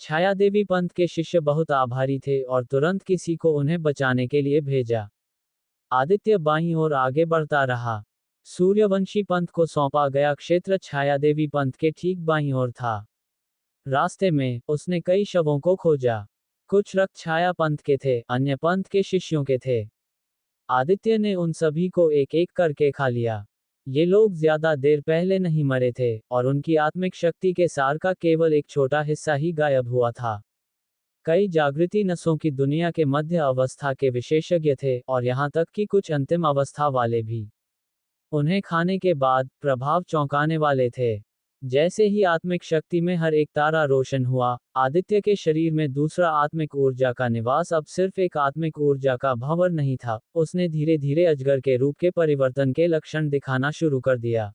छायादेवी पंथ के शिष्य बहुत आभारी थे और तुरंत किसी को उन्हें बचाने के लिए भेजा। आदित्य बाईं ओर आगे बढ़ता रहा। सूर्यवंशी पंथ को सौंपा गया क्षेत्र छायादेवी पंथ के ठीक बाईं ओर था। रास्ते में उसने कई शवों को खोजा। कुछ रक्त छाया पंथ के थे, अन्य पंथ के शिष्यों के थे। आदित्य ने उन सभी को एक एक करके खा लिया। ये लोग ज्यादा देर पहले नहीं मरे थे और उनकी आत्मिक शक्ति के सार का केवल एक छोटा हिस्सा ही गायब हुआ था। कई जागृति नसों की दुनिया के मध्य अवस्था के विशेषज्ञ थे और यहाँ तक कि कुछ अंतिम अवस्था वाले भी। उन्हें खाने के बाद प्रभाव चौंकाने वाले थे। जैसे ही आत्मिक शक्ति में हर एक तारा रोशन हुआ, आदित्य के शरीर में दूसरा आत्मिक ऊर्जा का निवास अब सिर्फ एक आत्मिक ऊर्जा का भंवर नहीं था, उसने धीरे धीरे अजगर के रूप के परिवर्तन के लक्षण दिखाना शुरू कर दिया।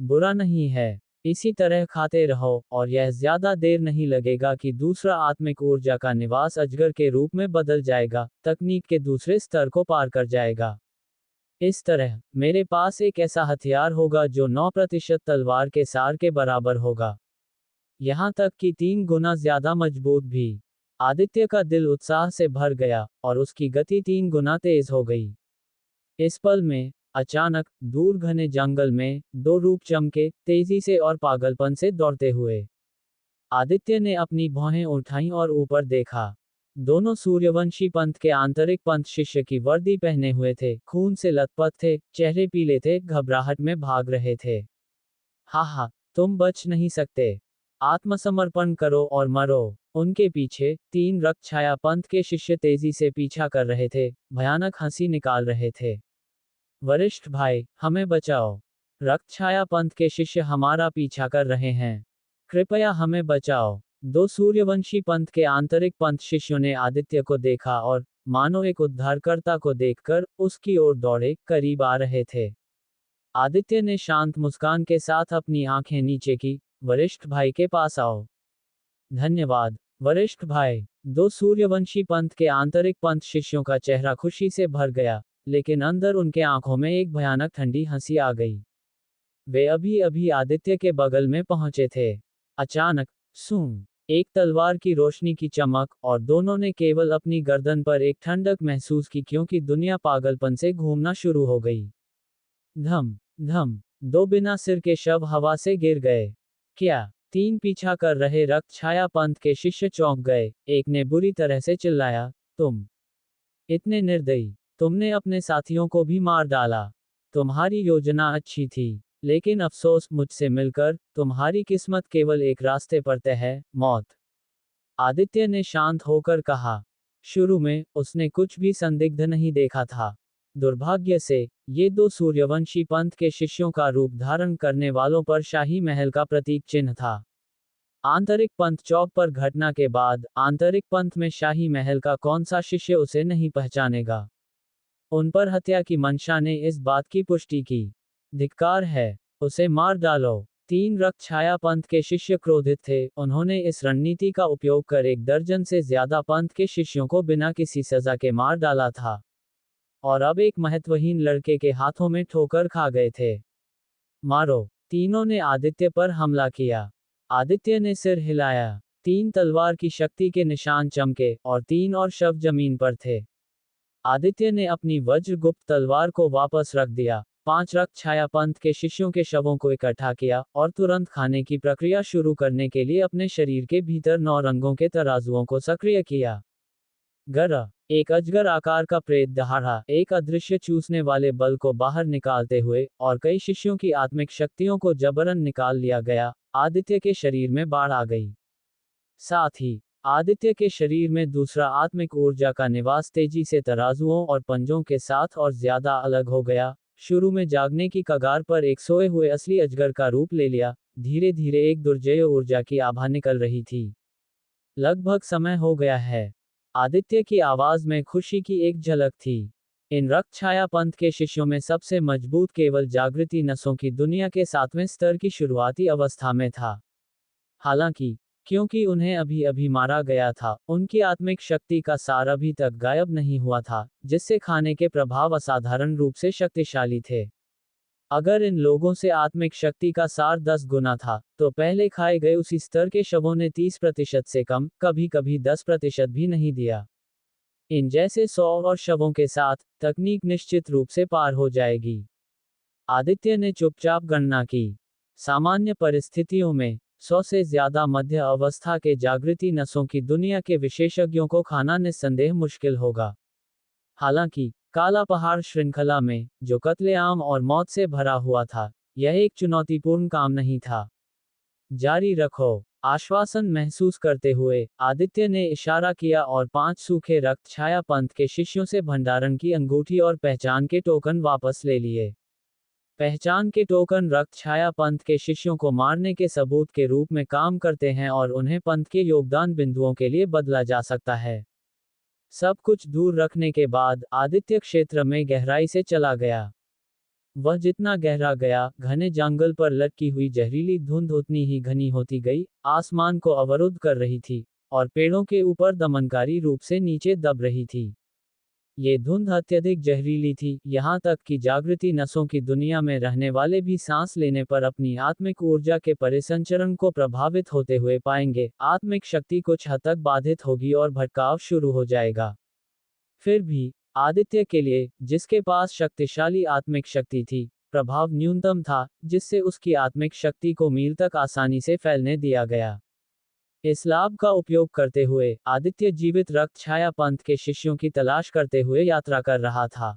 बुरा नहीं है, इसी तरह खाते रहो और यह ज्यादा देर नहीं लगेगा कि दूसरा आत्मिक ऊर्जा का निवास अजगर के रूप में बदल जाएगा, तकनीक के दूसरे स्तर को पार कर जाएगा। इस तरह मेरे पास एक ऐसा हथियार होगा जो 9% तलवार के सार के बराबर होगा, यहाँ तक कि 3 गुना ज्यादा मजबूत भी। आदित्य का दिल उत्साह से भर गया और उसकी गति 3 गुना तेज हो गई। इस पल में अचानक दूर घने जंगल में 2 रूप चमके, तेजी से और पागलपन से दौड़ते हुए। आदित्य ने अपनी भौहें उठाईं और ऊपर देखा। दोनों सूर्यवंशी पंथ के आंतरिक पंथ शिष्य की वर्दी पहने हुए थे, खून से लथपथ थे, चेहरे पीले थे, घबराहट में भाग रहे थे। हा, तुम बच नहीं सकते, आत्मसमर्पण करो और मरो। उनके पीछे 3 रक्त छाया पंथ के शिष्य तेजी से पीछा कर रहे थे, भयानक हंसी निकाल रहे थे। वरिष्ठ भाई, हमें बचाओ, रक्त छाया पंथ के शिष्य हमारा पीछा कर रहे हैं, कृपया हमें बचाओ। 2 सूर्यवंशी पंथ के आंतरिक पंथ शिष्यों ने आदित्य को देखा और मानो एक उद्धारकर्ता को देखकर उसकी ओर दौड़े, करीब आ रहे थे। आदित्य ने शांत मुस्कान के साथ अपनी आंखें नीचे की, वरिष्ठ भाई के पास आओ। धन्यवाद, वरिष्ठ भाई। 2 सूर्यवंशी पंथ के आंतरिक पंथ शिष्यों का चेहरा खुशी से भर गया, लेकिन अंदर उनके आंखों में एक भयानक ठंडी हंसी आ गई। वे अभी अभी आदित्य के बगल में पहुंचे थे। अचानक सूं, एक तलवार की रोशनी की चमक और दोनों ने केवल अपनी गर्दन पर एक ठंडक महसूस की क्योंकि दुनिया पागलपन से घूमना शुरू हो गई। धम धम, 2 बिना सिर के शव हवा से गिर गए। क्या? 3 पीछा कर रहे रक्त छाया पंथ के शिष्य चौंक गए। एक ने बुरी तरह से चिल्लाया, तुम इतने निर्दयी, तुमने अपने साथियों को भी मार डाला। तुम्हारी योजना अच्छी थी, लेकिन अफसोस, मुझसे मिलकर तुम्हारी किस्मत केवल एक रास्ते पर तय है, मौत। आदित्य ने शांत होकर कहा। शुरू में उसने कुछ भी संदिग्ध नहीं देखा था। दुर्भाग्य से ये 2 सूर्यवंशी पंथ के शिष्यों का रूप धारण करने वालों पर शाही महल का प्रतीक चिन्ह था। आंतरिक पंथ चौक पर घटना के बाद आंतरिक पंथ में शाही महल का कौन सा शिष्य उसे नहीं पहचानेगा। उन पर हत्या की मंशा ने इस बात की पुष्टि की। धिक्कार है, उसे मार डालो। 3 रक्त छाया पंथ के शिष्य क्रोधित थे, उन्होंने इस रणनीति का उपयोग कर 1 दर्जन से ज्यादा पंथ के शिष्यों को बिना किसी सजा के मार डाला था और अब एक महत्वहीन लड़के के हाथों में ठोकर खा गए थे। मारो, तीनों ने आदित्य पर हमला किया। आदित्य ने सिर हिलाया। 3 तलवार की शक्ति के निशान चमके और 3 और शव जमीन पर थे। आदित्य ने अपनी वज्रगुप्त तलवार को वापस रख दिया, 5 रक्त छाया पंथ के शिष्यों के शवों को इकट्ठा किया और तुरंत खाने की प्रक्रिया शुरू करने के लिए अपने शरीर के भीतर 9 रंगों के तराजुओं को सक्रिय किया। गर एक अजगर आकार का प्रेत दहाड़ा एक अदृश्य चूसने वाले बल को बाहर निकालते हुए और कई शिष्यों की आत्मिक शक्तियों को जबरन निकाल लिया गया। आदित्य के शरीर में बाढ़ आ गई। साथ ही आदित्य के शरीर में दूसरा आत्मिक ऊर्जा का निवास तेजी से तराजुओं और पंजों के साथ और ज्यादा अलग हो गया। शुरू में जागने की कगार पर एक सोए हुए असली अजगर का रूप ले लिया, धीरे धीरे एक दुर्जय ऊर्जा की आभा निकल रही थी। लगभग समय हो गया है। आदित्य की आवाज में खुशी की एक झलक थी। इन रक्त छाया पंथ के शिष्यों में सबसे मजबूत केवल जागृति नसों की दुनिया के 7वें स्तर की शुरुआती अवस्था में था। हालांकि क्योंकि उन्हें अभी अभी मारा गया था, उनकी आत्मिक शक्ति का सार अभी तक गायब नहीं हुआ था, जिससे खाने के प्रभाव असाधारण रूप से शक्तिशाली थे। अगर इन लोगों से आत्मिक शक्ति का सार 10 गुना था, तो पहले खाए गए उसी स्तर के शवों ने 30% से कम, कभी कभी 10% भी नहीं दिया। इन जैसे 100 और शवों के साथ, तकनीक निश्चित रूप से पार हो जाएगी। आदित्य ने चुपचाप गणना की। सामान्य परिस्थितियों में 100 से ज्यादा मध्य अवस्था के जागृति नसों की दुनिया के विशेषज्ञों को खाना निस्संदेह मुश्किल होगा। हालांकि काला पहाड़ श्रृंखला में, जो कत्लेआम और मौत से भरा हुआ था, यह एक चुनौतीपूर्ण काम नहीं था। जारी रखो, आश्वासन महसूस करते हुए आदित्य ने इशारा किया और 5 सूखे रक्त छाया पंथ के शिष्यों से भंडारण की अंगूठी और पहचान के टोकन वापस ले लिए। पहचान के टोकन रक्त छाया पंथ के शिष्यों को मारने के सबूत के रूप में काम करते हैं और उन्हें पंथ के योगदान बिंदुओं के लिए बदला जा सकता है। सब कुछ दूर रखने के बाद आदित्य क्षेत्र में गहराई से चला गया। वह जितना गहरा गया, घने जंगल पर लटकी हुई जहरीली धुंध उतनी ही घनी होती गई, आसमान को अवरुद्ध कर रही थी और पेड़ों के ऊपर दमनकारी रूप से नीचे दब रही थी। ये धुंध अत्यधिक जहरीली थी, यहाँ तक कि जागृति नसों की दुनिया में रहने वाले भी सांस लेने पर अपनी आत्मिक ऊर्जा के परिसंचरण को प्रभावित होते हुए पाएंगे। आत्मिक शक्ति कुछ हद तक बाधित होगी और भटकाव शुरू हो जाएगा। फिर भी आदित्य के लिए, जिसके पास शक्तिशाली आत्मिक शक्ति थी, प्रभाव न्यूनतम था, जिससे उसकी आत्मिक शक्ति को मील तक आसानी से फैलने दिया गया। इस लाभ का उपयोग करते हुए आदित्य जीवित रक्त छाया पंथ के शिष्यों की तलाश करते हुए यात्रा कर रहा था।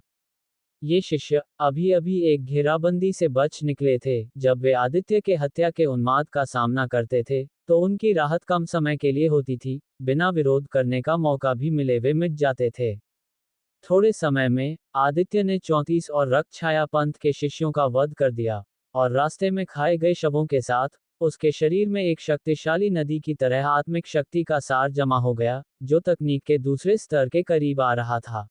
ये शिष्य अभी अभी एक घेराबंदी से बच निकले थे। जब वे आदित्य के हत्या के उन्माद का सामना करते थे, तो उनकी राहत कम समय के लिए होती थी। बिना विरोध करने का मौका भी मिले वे मिट जाते थे। थोड़े समय में आदित्य ने 34 और रक्त छाया पंथ के शिष्यों का वध कर दिया और रास्ते में खाए गए शवों के साथ उसके शरीर में एक शक्तिशाली नदी की तरह आत्मिक शक्ति का सार जमा हो गया, जो तकनीक के दूसरे स्तर के करीब आ रहा था।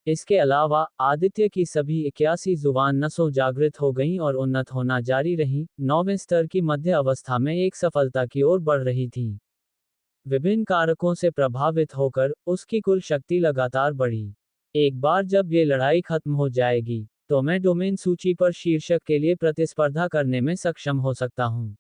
इसके अलावा आदित्य की सभी 81 जुबान नसों जागृत हो गईं और उन्नत होना जारी रहीं, 9वें स्तर की मध्य अवस्था में एक सफलता की ओर बढ़ रही थी। विभिन्न कारकों से प्रभावित होकर उसकी कुल शक्ति लगातार बढ़ी। एक बार जब ये लड़ाई खत्म हो जाएगी, तो मैं डोमेन सूची पर शीर्षक के लिए प्रतिस्पर्धा करने में सक्षम हो सकता हूँ।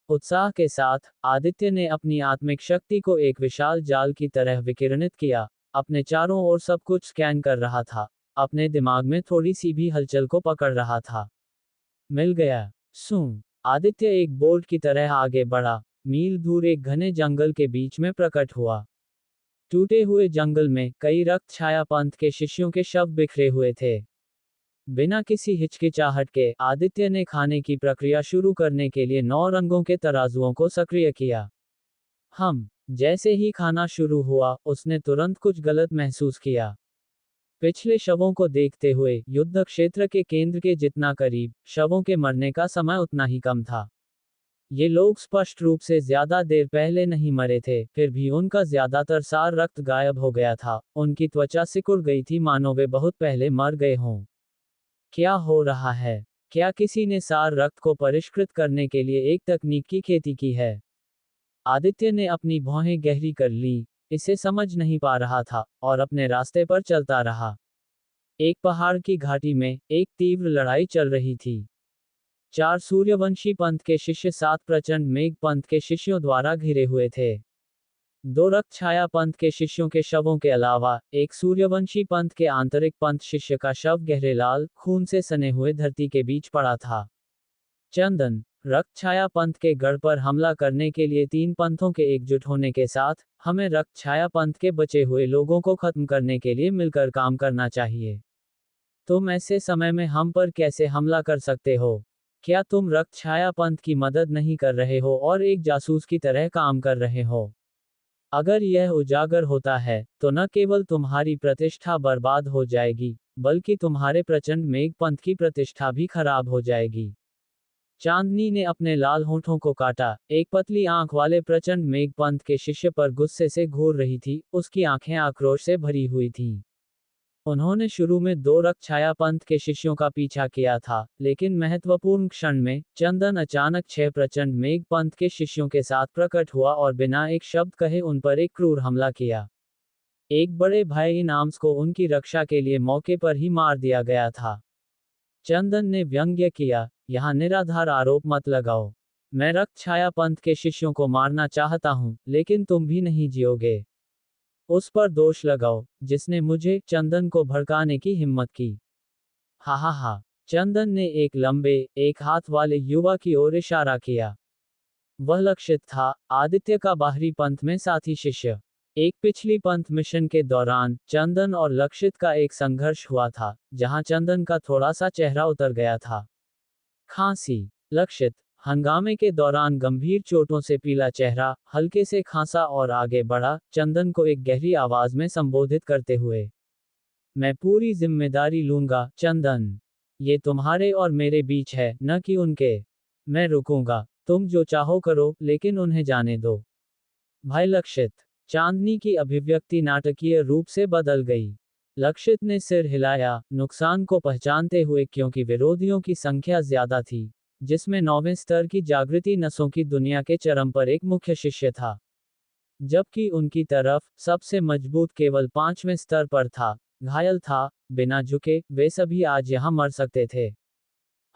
उत्साह के साथ आदित्य ने अपनी आत्मिक शक्ति को एक विशाल जाल की तरह विकिरणित किया, अपने चारों ओर सब कुछ स्कैन कर रहा था, अपने दिमाग में थोड़ी सी भी हलचल को पकड़ रहा था। मिल गया। आदित्य एक बोल्ट की तरह आगे बढ़ा, मील दूर एक घने जंगल के बीच में प्रकट हुआ। टूटे हुए जंगल में कई रक्त छाया पंथ के शिष्यों के शव बिखरे हुए थे। बिना किसी हिचकिचाहट के आदित्य ने खाने की प्रक्रिया शुरू करने के लिए 9 रंगों के तराजुओं को सक्रिय किया। जैसे ही खाना शुरू हुआ, उसने तुरंत कुछ गलत महसूस किया। पिछले शवों को देखते हुए युद्ध क्षेत्र के केंद्र के जितना करीब, शवों के मरने का समय उतना ही कम था। ये लोग स्पष्ट रूप से ज्यादा देर पहले नहीं मरे थे, फिर भी उनका ज्यादातर सार रक्त गायब हो गया था। उनकी त्वचा सिकुड़ गई थी, मानो वे बहुत पहले मर गए हों। क्या हो रहा है? क्या किसी ने सार रक्त को परिष्कृत करने के लिए एक तकनीक की खेती की है? आदित्य ने अपनी भौहें गहरी कर ली, इसे समझ नहीं पा रहा था, और अपने रास्ते पर चलता रहा। एक पहाड़ की घाटी में एक तीव्र लड़ाई चल रही थी। 4 सूर्यवंशी पंथ के शिष्य 7 प्रचंड मेघ पंथ के शिष्यों द्वारा घिरे हुए थे। 2 रक्तछाया पंथ के शिष्यों के शवों के अलावा एक सूर्यवंशी पंथ के आंतरिक पंथ शिष्य का शव गहरे लाल खून से सने हुए धरती के बीच पड़ा था। चंदन रक्तछाया पंथ के गढ़ पर हमला करने के लिए 3 पंथों के एकजुट होने के साथ हमें रक्तछाया पंथ के बचे हुए लोगों को खत्म करने के लिए मिलकर काम करना चाहिए। तुम ऐसे समय में हम पर कैसे हमला कर सकते हो? क्या तुम रक्तछाया पंथ की मदद नहीं कर रहे हो और एक जासूस की तरह काम कर रहे हो? अगर यह उजागर होता है, तो न केवल तुम्हारी प्रतिष्ठा बर्बाद हो जाएगी, बल्कि तुम्हारे प्रचंड मेघ पंथ की प्रतिष्ठा भी खराब हो जाएगी। चांदनी ने अपने लाल होंठों को काटा, एक पतली आंख वाले प्रचंड मेघ पंथ के शिष्य पर गुस्से से घूर रही थी, उसकी आंखें आक्रोश से भरी हुई थीं। उन्होंने शुरू में 2 रक्तछाया पंथ के शिष्यों का पीछा किया था, लेकिन महत्वपूर्ण क्षण में, चंदन अचानक 6 प्रचंड मेघ पंथ के शिष्यों के साथ प्रकट हुआ और बिना एक शब्द कहे उन पर एक क्रूर हमला किया। एक बड़े भाई इन आर्म्स को उनकी रक्षा के लिए मौके पर ही मार दिया गया था। चंदन ने व्यंग्य किया, यहाँ निराधार आरोप मत लगाओ। मैं रक्तछाया पंथ के शिष्यों को मारना चाहता हूँ, लेकिन तुम भी नहीं जियोगे। उस पर दोष लगाओ, जिसने मुझे, चंदन को भड़काने की हिम्मत की। हा हा हा। चंदन ने एक लंबे, एक हाथ वाले युवा की ओर इशारा किया। वह लक्षित था, आदित्य का बाहरी पंथ में साथी शिष्य। एक पिछली पंथ मिशन के दौरान चंदन और लक्षित का एक संघर्ष हुआ था, जहां चंदन का थोड़ा सा चेहरा उतर गया था। खांसी। लक्षित हंगामे के दौरान गंभीर चोटों से पीला चेहरा, हल्के से खांसा और आगे बढ़ा, चंदन को एक गहरी आवाज में संबोधित करते हुए। मैं पूरी जिम्मेदारी लूंगा, चंदन। ये तुम्हारे और मेरे बीच है, न कि उनके। मैं रुकूंगा। तुम जो चाहो करो, लेकिन उन्हें जाने दो। भाई लक्षित। चांदनी की अभिव्यक्ति नाटकीय रूप से बदल गई। लक्षित ने सिर हिलाया, नुकसान को पहचानते हुए, क्योंकि विरोधियों की संख्या ज्यादा थी, जिसमें 9वें स्तर की जागृति नसों की दुनिया के चरम पर एक मुख्य शिष्य था। जबकि उनकी तरफ सबसे मजबूत केवल 5वें स्तर पर था, घायल था, बिना झुके, वे सभी आज यहां मर सकते थे।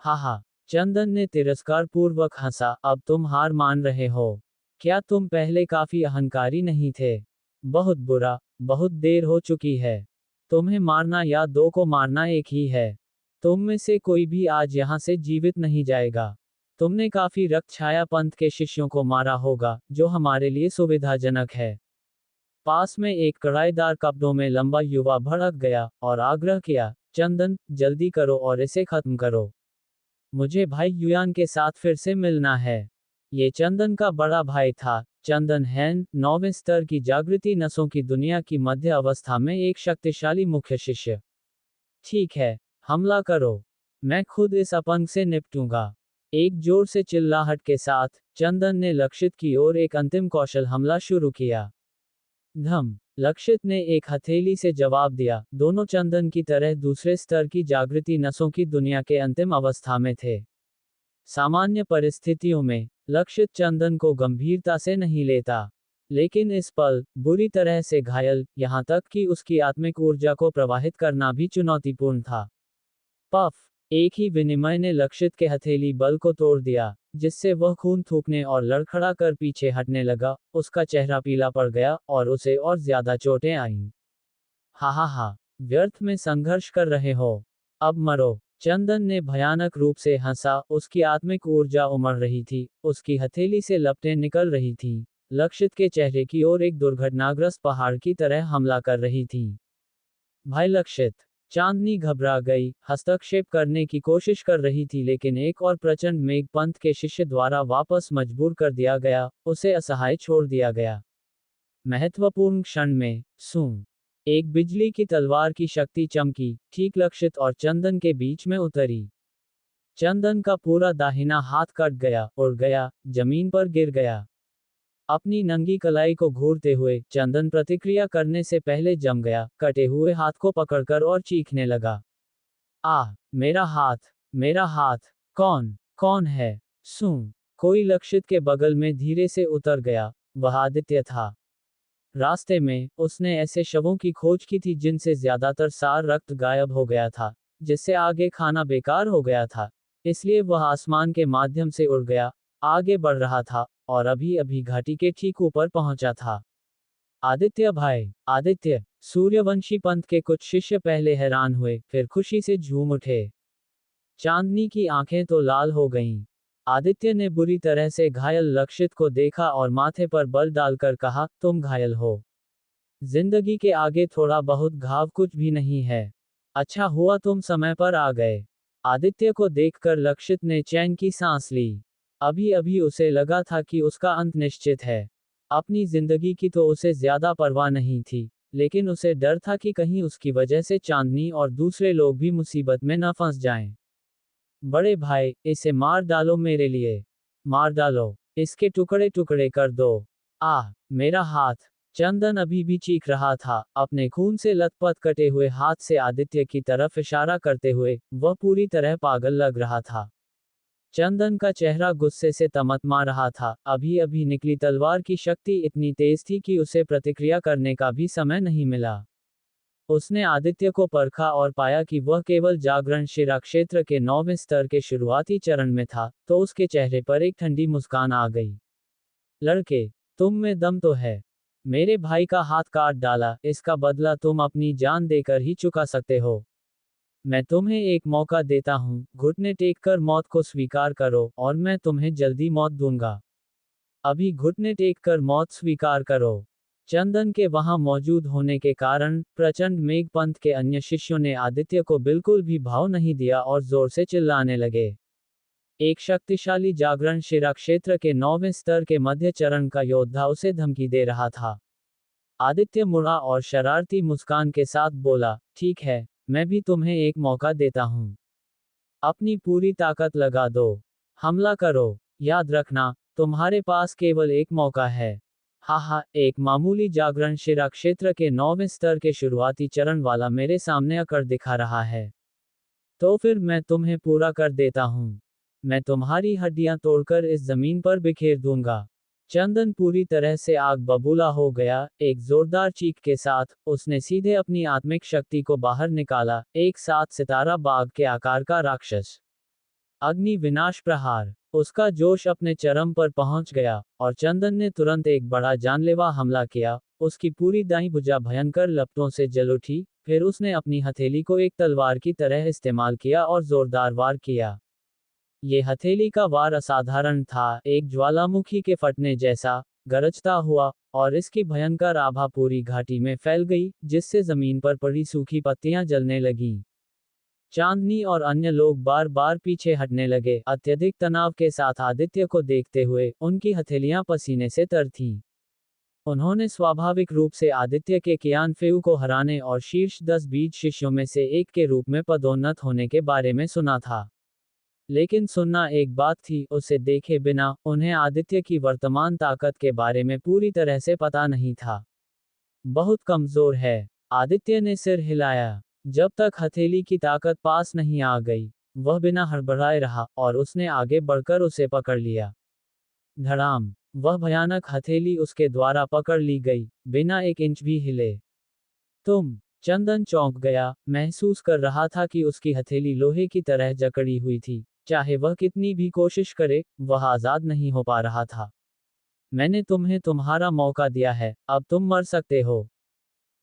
हा हा। चंदन ने तिरस्कार पूर्वक हंसा, अब तुम हार मान रहे हो। क्या तुम पहले काफी अहंकारी नहीं थे? बहुत बुरा, बहुत देर हो चुकी है। तुम्हें मारना या 2 को मारना एक ही है। तुम में से कोई भी आज यहाँ से जीवित नहीं जाएगा। तुमने काफी रक्तछाया पंथ के शिष्यों को मारा होगा, जो हमारे लिए सुविधाजनक है। पास में एक कड़ाईदार कपड़ों में लंबा युवा भड़क गया और आग्रह किया, चंदन, जल्दी करो और इसे खत्म करो। मुझे भाई युयान के साथ फिर से मिलना है। ये चंदन का बड़ा भाई था। चंदन हैन, 9वें स्तर की जागृति नसों की दुनिया की मध्य अवस्था में एक शक्तिशाली मुख्य शिष्य। ठीक है, हमला करो। मैं खुद इस अपंग से निपटूंगा। एक जोर से चिल्लाहट के साथ, चंदन ने लक्षित की ओर एक अंतिम कौशल हमला शुरू किया। धम। लक्षित ने एक हथेली से जवाब दिया, दोनों चंदन की तरह दूसरे स्तर की जागृति नसों की दुनिया के अंतिम अवस्था में थे। सामान्य परिस्थितियों में, लक्षित चंदन को गंभीरता से नहीं लेता। लेकिन इस पल, बुरी तरह से घायल, यहां तक कि उसकी आत्मिक ऊर्जा को प्रवाहित करना भी चुनौतीपूर्ण था। पफ। एक ही विनिमय ने लक्षित के हथेली बल को तोड़ दिया, जिससे वह खून थूकने और लड़खड़ा कर पीछे हटने लगा, उसका चेहरा पीला पड़ गया, और उसे और ज्यादा चोटें आईं। हा हा हा। व्यर्थ में संघर्ष कर रहे हो। अब मरो। चंदन ने भयानक रूप से हंसा, उसकी आत्मिक ऊर्जा उमड़ रही थी, उसकी हथेली से लपटें निकल रही थीं, लक्षित के चेहरे की ओर एक दुर्घटनाग्रस्त पहाड़ की तरह हमला कर रही थीं। भाई लक्षित। चांदनी घबरा गई, हस्तक्षेप करने की कोशिश कर रही थी, लेकिन एक और प्रचंड मेघ पंथ के शिष्य द्वारा वापस मजबूर कर दिया गया, उसे असहाय छोड़ दिया गया। महत्वपूर्ण क्षण में, सूं। एक बिजली की तलवार की शक्ति चमकी, ठीक लक्षित और चंदन के बीच में उतरी। चंदन का पूरा दाहिना हाथ कट गया, उड़ गया, जमीन पर गिर गया। अपनी नंगी कलाई को घूरते हुए, चंदन प्रतिक्रिया करने से पहले जम गया, कटे हुए हाथ को पकड़कर और चीखने लगा। आह, मेरा हाथ, मेरा हाथ, कौन, कौन है? सूं। कोई लक्षित के बगल में धीरे से उतर गया, वह आदित्य था। रास्ते में, उसने ऐसे शवों की खोज की थी जिनसे ज्यादातर सार रक्त गायब हो गया था, जिससे आगे खाना बेकार हो गया था। इसलिए वह आसमान के माध्यम से उड़ गया, आगे बढ़ रहा था, और अभी अभी घाटी के ठीक ऊपर पहुंचा था। आदित्य भाई, आदित्य! सूर्यवंशी पंथ के कुछ शिष्य पहले हैरान हुए, फिर खुशी से झूम उठे। चांदनी की आंखें तो लाल हो गईं। आदित्य ने बुरी तरह से घायल लक्षित को देखा और माथे पर बल डालकर कहा, तुम घायल हो। जिंदगी के आगे थोड़ा बहुत घाव कुछ भी नहीं है। अच्छा हुआ तुम समय पर आ गए। आदित्य को देखकर लक्षित ने चैन की सांस ली। अभी अभी उसे लगा था कि उसका अंत निश्चित है। अपनी जिंदगी की तो उसे ज्यादा परवाह नहीं थी, लेकिन उसे डर था कि कहीं उसकी वजह से चांदनी और दूसरे लोग भी मुसीबत में न फंस जाएं। बड़े भाई, इसे मार डालो मेरे लिए। मार डालो। इसके टुकड़े टुकड़े कर दो। आह, मेरा हाथ! चंदन अभी भी चीख रहा था, अपने खून से लथपथ कटे हुए हाथ से आदित्य की तरफ इशारा करते हुए। वह पूरी तरह पागल लग रहा था। चंदन का चेहरा गुस्से से तमतमा रहा था, अभी अभी निकली तलवार की शक्ति इतनी तेज थी कि उसे प्रतिक्रिया करने का भी समय नहीं मिला। उसने आदित्य को परखा और पाया कि वह केवल जागरण शिरा क्षेत्र के 9वें स्तर के शुरुआती चरण में था, तो उसके चेहरे पर एक ठंडी मुस्कान आ गई। लड़के, तुम में दम तो है। मेरे भाई का हाथ काट डाला, इसका बदला तुम अपनी जान देकर ही चुका सकते हो। मैं तुम्हें एक मौका देता हूँ, घुटने टेक कर मौत को स्वीकार करो और मैं तुम्हें जल्दी मौत दूंगा। अभी घुटने टेक कर मौत स्वीकार करो। चंदन के वहां मौजूद होने के कारण प्रचंड मेघपंथ के अन्य शिष्यों ने आदित्य को बिल्कुल भी भाव नहीं दिया और जोर से चिल्लाने लगे। एक शक्तिशाली जागरण शिरा क्षेत्र के 9वें स्तर के मध्य चरण का योद्धा उसे धमकी दे रहा था। आदित्य मुड़ा और शरारती मुस्कान के साथ बोला, ठीक है, मैं भी तुम्हें एक मौका देता हूं। अपनी पूरी ताकत लगा दो। हमला करो। याद रखना, तुम्हारे पास केवल एक मौका है। हाँ, एक मामूली जागरण शिरा क्षेत्र के 9वें स्तर के शुरुआती चरण वाला मेरे सामने आकर दिखा रहा है। तो फिर मैं तुम्हें पूरा कर देता हूँ। मैं तुम्हारी हड्डियां तोड़कर इस जमीन पर बिखेर दूंगा। चंदन पूरी तरह से आग बबूला हो गया, एक जोरदार चीख के साथ, उसने सीधे अपनी आत्मिक शक्ति को बाहर निकाला, एक साथ सितारा बाग के आकार का राक्षस। अग्नि विनाश प्रहार। उसका जोश अपने चरम पर पहुंच गया, और चंदन ने तुरंत एक बड़ा जानलेवा हमला किया। उसकी पूरी दाईं भुजा भयंकर लपटों से जल उठी, फिर उसने अपनी हथेली को एक तलवार की तरह इस्तेमाल किया और जोरदार वार किया। ये हथेली का वार असाधारण था, एक ज्वालामुखी के फटने जैसा, गरजता हुआ, और इसकी भयंकर आभा पूरी घाटी में फैल गई, जिससे जमीन पर पड़ी सूखी पत्तियां जलने लगीं। चांदनी और अन्य लोग बार बार पीछे हटने लगे, अत्यधिक तनाव के साथ आदित्य को देखते हुए, उनकी हथेलियां पसीने से तर थीं। उन्होंने स्वाभाविक रूप से आदित्य के कियानफेउ को हराने और शीर्ष 10 बीज शिष्यों में से एक के रूप में पदोन्नत होने के बारे में सुना था। लेकिन सुनना एक बात थी, उसे देखे बिना, उन्हें आदित्य की वर्तमान ताकत के बारे में पूरी तरह से पता नहीं था। बहुत कमजोर है। आदित्य ने सिर हिलाया। जब तक हथेली की ताकत पास नहीं आ गई, वह बिना हड़बड़ाए रहा, और उसने आगे बढ़कर उसे पकड़ लिया। धड़ाम! वह भयानक हथेली उसके द्वारा पकड़ ली गई, बिना एक इंच भी हिले। तुम! चंदन चौंक गया, महसूस कर रहा था कि उसकी हथेली लोहे की तरह जकड़ी हुई थी, चाहे वह कितनी भी कोशिश करे, वह आजाद नहीं हो पा रहा था। मैंने तुम्हें तुम्हारा मौका दिया है, अब तुम मर सकते हो।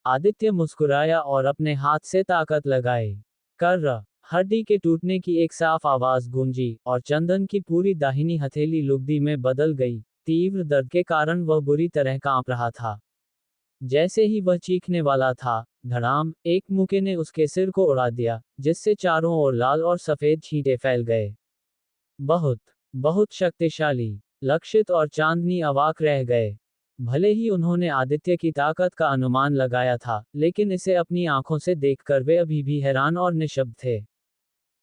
आदित्य मुस्कुराया और अपने हाथ से ताकत लगाई। कर्र! हड्डी के टूटने की एक साफ आवाज गूंजी, और चंदन की पूरी दाहिनी हथेली लुगदी में बदल गई। तीव्र दर्द के कारण वह बुरी तरह कांप रहा था। जैसे ही वह चीखने वाला था, धड़ाम, एक मुक्के ने उसके सिर को उड़ा दिया, जिससे चारों ओर लाल और सफेद छींटे फैल गए। बहुत, बहुत शक्तिशाली। लक्षित और चांदनी अवाक रह गए। भले ही उन्होंने आदित्य की ताकत का अनुमान लगाया था, लेकिन इसे अपनी आंखों से देखकर वे अभी भी हैरान और निशब्द थे।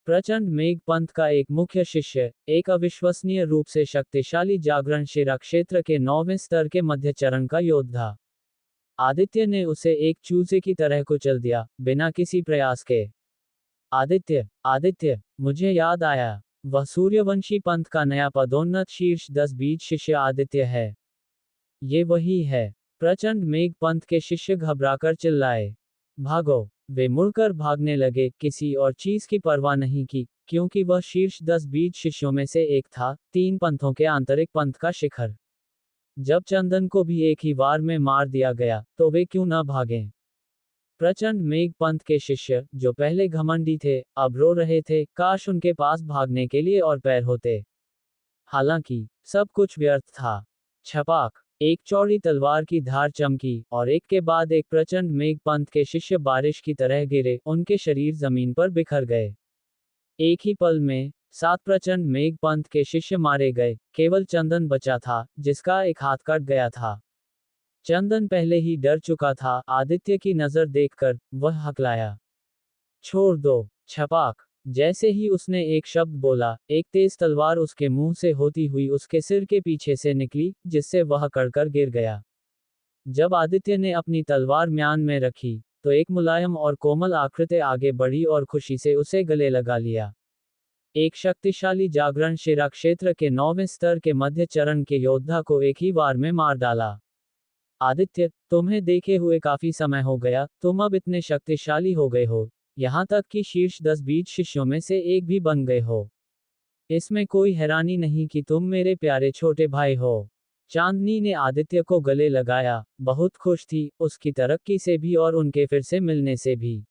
प्रचंड मेघपंथ का एक मुख्य शिष्य, एक अविश्वसनीय रूप से शक्तिशाली जागरण शिरा क्षेत्र के 9वें स्तर के मध्य चरण का योद्धा। आदित्य ने उसे एक चूजे की तरह कुचल दिया, बिना किसी प्रयास के। आदित्य, आदित्य, मुझे याद आया। वह सूर्यवंशी पंथ का नया पदोन्नत शीर्ष 10 बीज शिष्य आदित्य है। ये वही है। प्रचंड मेघपंथ के शिष्य घबराकर चिल्लाए। भागो! वे मुड़कर भागने लगे, किसी और चीज की परवाह नहीं की, क्योंकि वह शीर्ष 10 बीज शिष्यों में से एक था, 3 पंथों के आंतरिक पंथ का शिखर। जब चंदन को भी एक ही वार में मार दिया गया, तो वे क्यों न भागें? प्रचंड मेघ पंथ के शिष्य, जो पहले घमंडी थे, अब रो रहे थे, काश उनके पास भागने के लिए और पैर होते। हालांकि सब कुछ व्यर्थ था। छपाक, एक चौड़ी तलवार की धार चमकी, और एक के बाद एक प्रचंड मेघ पंथ के शिष्य बारिश की तरह गिरे, उनके शरीर जमीन पर बिखर गए। एक ही पल में 7 प्रचंड मेघ पंथ के शिष्य मारे गए, केवल चंदन बचा था, जिसका एक हाथ कट गया था। चंदन पहले ही डर चुका था, आदित्य की नजर देखकर वह हकलाया, छोड़ दो। छपाक, जैसे ही उसने एक शब्द बोला, एक तेज तलवार उसके मुंह से होती हुई उसके सिर के पीछे से निकली, जिससे वह कड़कर गिर गया। जब आदित्य ने अपनी तलवार म्यान में रखी, तो एक मुलायम और कोमल आकृति आगे बढ़ी और खुशी से उसे गले लगा लिया। एक शक्तिशाली जागरण शिरा क्षेत्र के 9वें स्तर के मध्य चरण के योद्धा को एक ही वार में मार डाला। आदित्य, तुम्हें देखे हुए काफी समय हो गया, तुम अब इतने शक्तिशाली हो गए हो, यहाँ तक कि शीर्ष 10 बीज शिष्यों में से एक भी बन गए हो। इसमें कोई हैरानी नहीं कि तुम मेरे प्यारे छोटे भाई हो। चांदनी ने आदित्य को गले लगाया, बहुत खुश थी, उसकी तरक्की से भी और उनके फिर से मिलने से भी।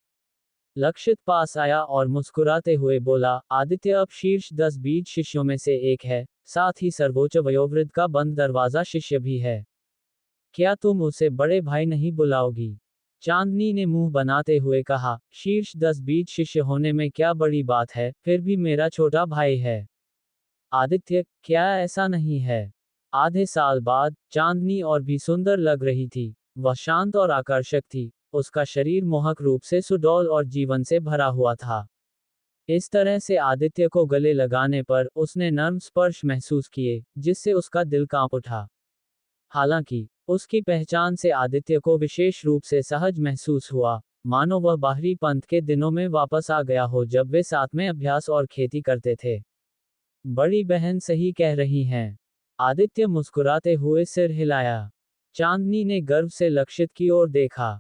लक्षित पास आया और मुस्कुराते हुए बोला, आदित्य अब शीर्ष 10 बीज शिष्यों में से एक है, साथ ही सर्वोच्च वयोवृद्ध का बंद दरवाजा शिष्य भी है। क्या तुम उसे बड़े भाई नहीं बुलाओगी? चांदनी ने मुंह बनाते हुए कहा, शीर्ष 10 बीज शिष्य होने में क्या बड़ी बात है, फिर भी मेरा छोटा भाई है। आदित्य, क्या ऐसा नहीं है? आधे साल बाद, चांदनी और भी सुंदर लग रही थी। वह शांत और आकर्षक थी, उसका शरीर मोहक रूप से सुडौल और जीवन से भरा हुआ था। इस तरह से आदित्य को गले लगाने पर उसने नर्म स्पर्श महसूस किए, जिससे उसका दिल कांप उठा। हालांकि उसकी पहचान से आदित्य को विशेष रूप से सहज महसूस हुआ, मानो वह बाहरी पंथ के दिनों में वापस आ गया हो जब वे साथ में अभ्यास और खेती करते थे। बड़ी बहन सही कह रही हैं। आदित्य मुस्कुराते हुए सिर हिलाया। चांदनी ने गर्व से लक्षित की ओर देखा।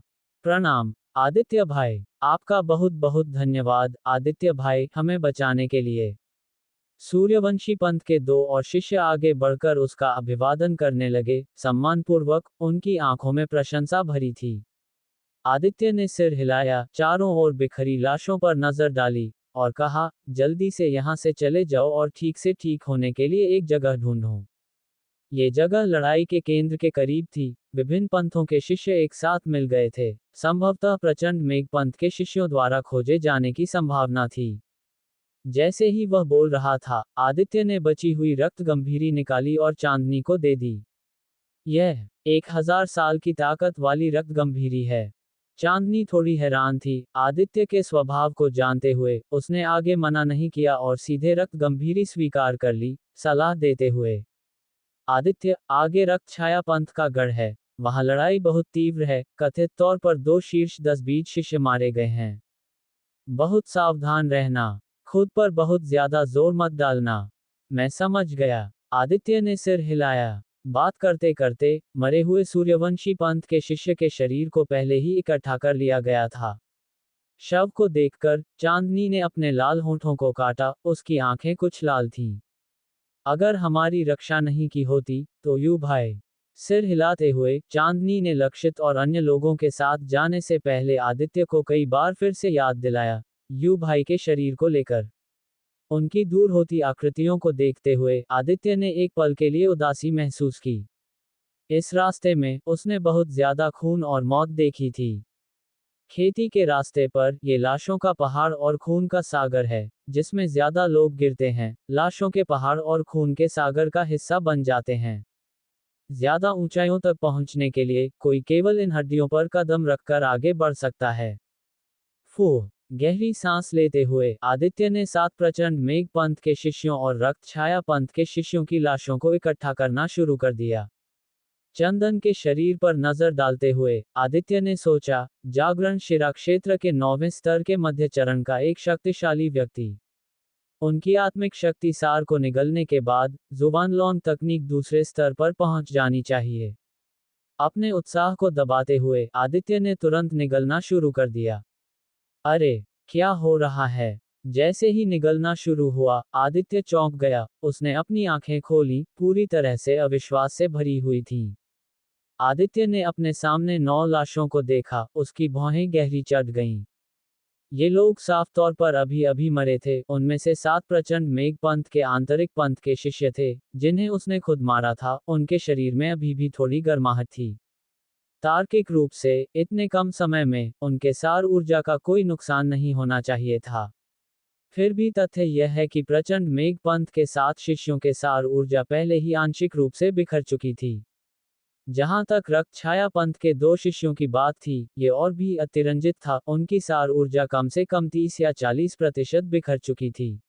प्रणाम, आदित्य भाई, आपका बहुत बहुत धन्यवाद, आदित्य भाई, हमें बचाने के लिए। सूर्यवंशी पंथ के 2 और शिष्य आगे बढ़कर उसका अभिवादन करने लगे, सम्मानपूर्वक, उनकी आंखों में प्रशंसा भरी थी। आदित्य ने सिर हिलाया, चारों ओर बिखरी लाशों पर नजर डाली, और कहा, जल्दी से यहाँ से चले जाओ और ठीक से ठीक होने के लिए एक जगह ढूंढो। ये जगह लड़ाई के केंद्र के करीब थी, विभिन्न पंथों के शिष्य एक साथ मिल गए थे, संभवतः प्रचंड मेघ पंथ के शिष्यों द्वारा खोजे जाने की संभावना थी। जैसे ही वह बोल रहा था, आदित्य ने बची हुई रक्त गंभीरी निकाली और चांदनी को दे दी। यह 1000 साल की ताकत वाली रक्त गंभीरी है। चांदनी थोड़ी हैरान थी, आदित्य के स्वभाव को जानते हुए, उसने आगे मना नहीं किया और सीधे रक्त गंभीरी स्वीकार कर ली, सलाह देते हुए। आदित्य, आगे रक्त छाया पंथ का गढ़ है, वहां लड़ाई बहुत तीव्र है, कथित तौर पर 2 शीर्ष 10 बीज शिष्य मारे गए हैं। बहुत सावधान रहना, खुद पर बहुत ज्यादा जोर मत डालना। मैं समझ गया, आदित्य ने सिर हिलाया। बात करते करते, मरे हुए सूर्यवंशी पंथ के शिष्य के शरीर को पहले ही इकट्ठा कर लिया गया था। शव को देखकर, चांदनी ने अपने लाल होंठों को काटा, उसकी आंखें कुछ लाल थीं। अगर हमारी रक्षा नहीं की होती, तो यू भाई। सिर हिलाते हुए, चांदनी ने लक्षित और अन्य लोगों के साथ जाने से पहले आदित्य को कई बार फिर से याद दिलाया, यू भाई के शरीर को लेकर। उनकी दूर होती आकृतियों को देखते हुए, आदित्य ने एक पल के लिए उदासी महसूस की। इस रास्ते में, उसने बहुत ज्यादा खून और मौत देखी थी। खेती के रास्ते पर, ये लाशों का पहाड़ और खून का सागर है, जिसमें ज्यादा लोग गिरते हैं, लाशों के पहाड़ और खून के सागर का हिस्सा बन जाते हैं। ज्यादा ऊंचाइयों तक पहुंचने के लिए, कोई केवल इन हड्डियों पर कदम रखकर आगे बढ़ सकता है। फूह, गहरी सांस लेते हुए, आदित्य ने 7 प्रचंड मेघ पंथ के शिष्यों और रक्त छाया पंथ के शिष्यों की लाशों को इकट्ठा करना शुरू कर दिया। चंदन के शरीर पर नजर डालते हुए, आदित्य ने सोचा, जागरण शिरा क्षेत्र के 9वें स्तर के मध्य चरण का एक शक्तिशाली व्यक्ति। उनकी आत्मिक शक्ति सार को निगलने के बाद, जुबान लॉन्ग तकनीक दूसरे स्तर पर पहुंच जानी चाहिए। अपने उत्साह को दबाते हुए, आदित्य ने तुरंत निगलना शुरू कर दिया। अरे, क्या हो रहा है? जैसे ही निगलना शुरू हुआ, आदित्य चौंक गया। उसने अपनी आंखें खोली, पूरी तरह से अविश्वास से भरी हुई थीं। आदित्य ने अपने सामने 9 लाशों को देखा, उसकी भौहें गहरी चढ़ गईं। ये लोग साफ तौर पर अभी अभी मरे थे। उनमें से 7 प्रचंड मेघपंथ के आंतरिक पंथ के शिष्य थे, जिन्हें उसने खुद मारा था। उनके शरीर में अभी भी थोड़ी गर्माहट थी। तार्किक रूप से, इतने कम समय में, उनके सार ऊर्जा का कोई नुकसान नहीं होना चाहिए था। फिर भी तथ्य यह है कि प्रचंड मेघपंथ के 7 शिष्यों के सार ऊर्जा पहले ही आंशिक रूप से बिखर चुकी थी। जहां तक रक्त छाया पंथ के 2 शिष्यों की बात थी, ये और भी अतिरंजित था। उनकी सार ऊर्जा कम से कम 30 या 40% बिखर चुकी थी।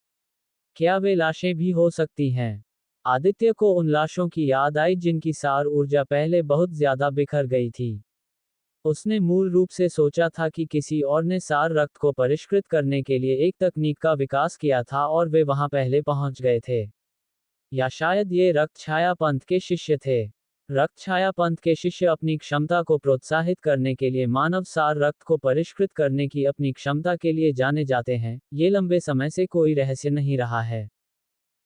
क्या वे लाशें भी हो सकती हैं? आदित्य को उन लाशों की याद आई जिनकी सार ऊर्जा पहले बहुत ज्यादा बिखर गई थी। उसने मूल रूप से सोचा था कि किसी और ने सार रक्त को परिष्कृत करने के लिए एक तकनीक का विकास किया था और वे वहां पहले पहुंच गए थे। या शायद ये रक्त छाया पंथ के शिष्य थे। रक्त छाया पंथ के शिष्य अपनी क्षमता को प्रोत्साहित करने के लिए मानव सार रक्त को परिष्कृत करने की अपनी क्षमता के लिए जाने जाते हैं। ये लंबे समय से कोई रहस्य नहीं रहा है,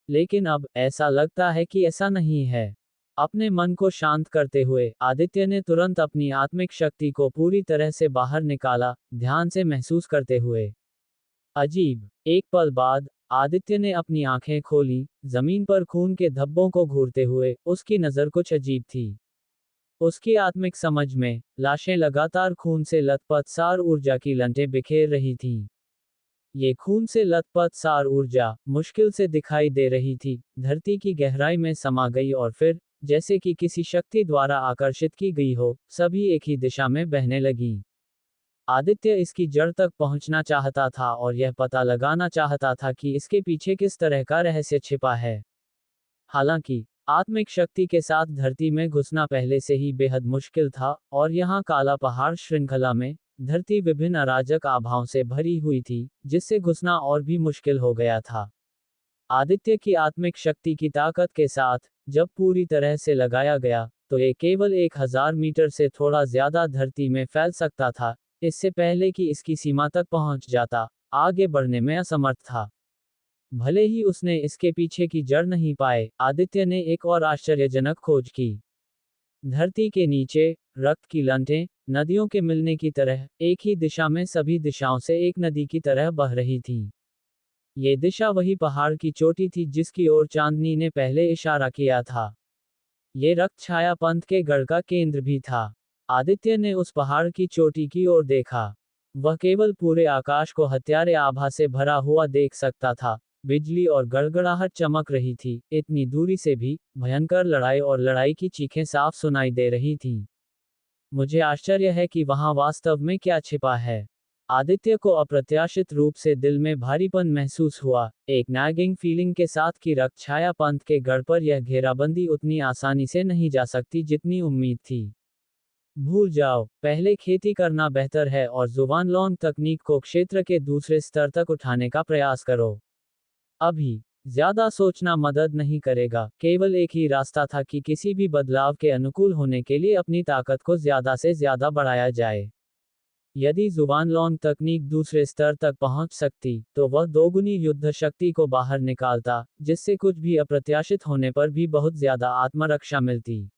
लेकिन अब ऐसा लगता है कि ऐसा नहीं है। अपने मन को शांत करते हुए, आदित्य ने तुरंत अपनी आत्मिक शक्ति को पूरी तरह से बाहर निकाला, ध्यान से महसूस करते हुए। अजीब। एक पल बाद, आदित्य ने अपनी आंखें खोली। जमीन पर खून के धब्बों को घूरते हुए, उसकी नजर कुछ अजीब थी। उसकी आत्मिक समझ में, लाशें लगातार खून से लथपथ सार ऊर्जा की लंटें बिखेर रही थीं। ये खून से लथपथ सार ऊर्जा, मुश्किल से दिखाई दे रही थी, धरती की गहराई में समा गई और फिर, जैसे कि किसी शक्ति द्वारा आकर्षित की गई हो, सभी एक ही दिशा में बहने लगीं। आदित्य इसकी जड़ तक पहुंचना चाहता था और यह पता लगाना चाहता था कि इसके पीछे किस तरह का रहस्य छिपा है। हालांकि, आत्मिक शक्ति के साथ धरती में घुसना पहले से ही बेहद मुश्किल था, और यहाँ काला पहाड़ श्रृंखला में, धरती विभिन्न अराजक आभाओं से भरी हुई थी, जिससे घुसना और भी मुश्किल हो गया था। आदित्य की आत्मिक शक्ति की ताकत के साथ, जब पूरी तरह से लगाया गया, तो ये केवल 1000 मीटर से थोड़ा ज्यादा धरती में फैल सकता था। इससे पहले कि इसकी सीमा तक पहुंच जाता, आगे बढ़ने में असमर्थ था। भले ही उसने इसके पीछे की जड़ नहीं पाए, आदित्य ने एक और आश्चर्यजनक खोज की। धरती के नीचे, रक्त की लंटें, नदियों के मिलने की तरह, एक ही दिशा में सभी दिशाओं से एक नदी की तरह बह रही थीं। ये दिशा वही पहाड़ की चोटी थी जिसकी ओर चांदनी ने पहले इशारा किया था। ये रक्त छाया पंथ के गढ़ का केंद्र भी था। आदित्य ने उस पहाड़ की चोटी की ओर देखा। वह केवल पूरे आकाश को हत्यारे आभा से भरा हुआ देख सकता था। बिजली और गड़गड़ाहट चमक रही थी। इतनी दूरी से भी, भयंकर लड़ाई और लड़ाई की चीखें साफ सुनाई दे रही थीं। मुझे आश्चर्य है कि वहां वास्तव में क्या छिपा है। आदित्य को अप्रत्याशित रूप से दिल में भारीपन महसूस हुआ, एक नैगिंग फीलिंग के साथ कि रक्त छाया पंथ के गढ़ पर यह घेराबंदी उतनी आसानी से नहीं जा सकती जितनी उम्मीद थी। भूल जाओ, पहले खेती करना बेहतर है और जुबानलॉन्ग तकनीक को क्षेत्र के दूसरे स्तर तक उठाने का प्रयास करो। अभी ज्यादा सोचना मदद नहीं करेगा। केवल एक ही रास्ता था कि किसी भी बदलाव के अनुकूल होने के लिए अपनी ताकत को ज्यादा से ज्यादा बढ़ाया जाए। यदि जुबानलॉन्ग तकनीक दूसरे स्तर तक पहुंच सकती, तो वह दोगुनी युद्ध शक्ति को बाहर निकालता, जिससे कुछ भी अप्रत्याशित होने पर भी बहुत ज्यादा आत्मरक्षा मिलती।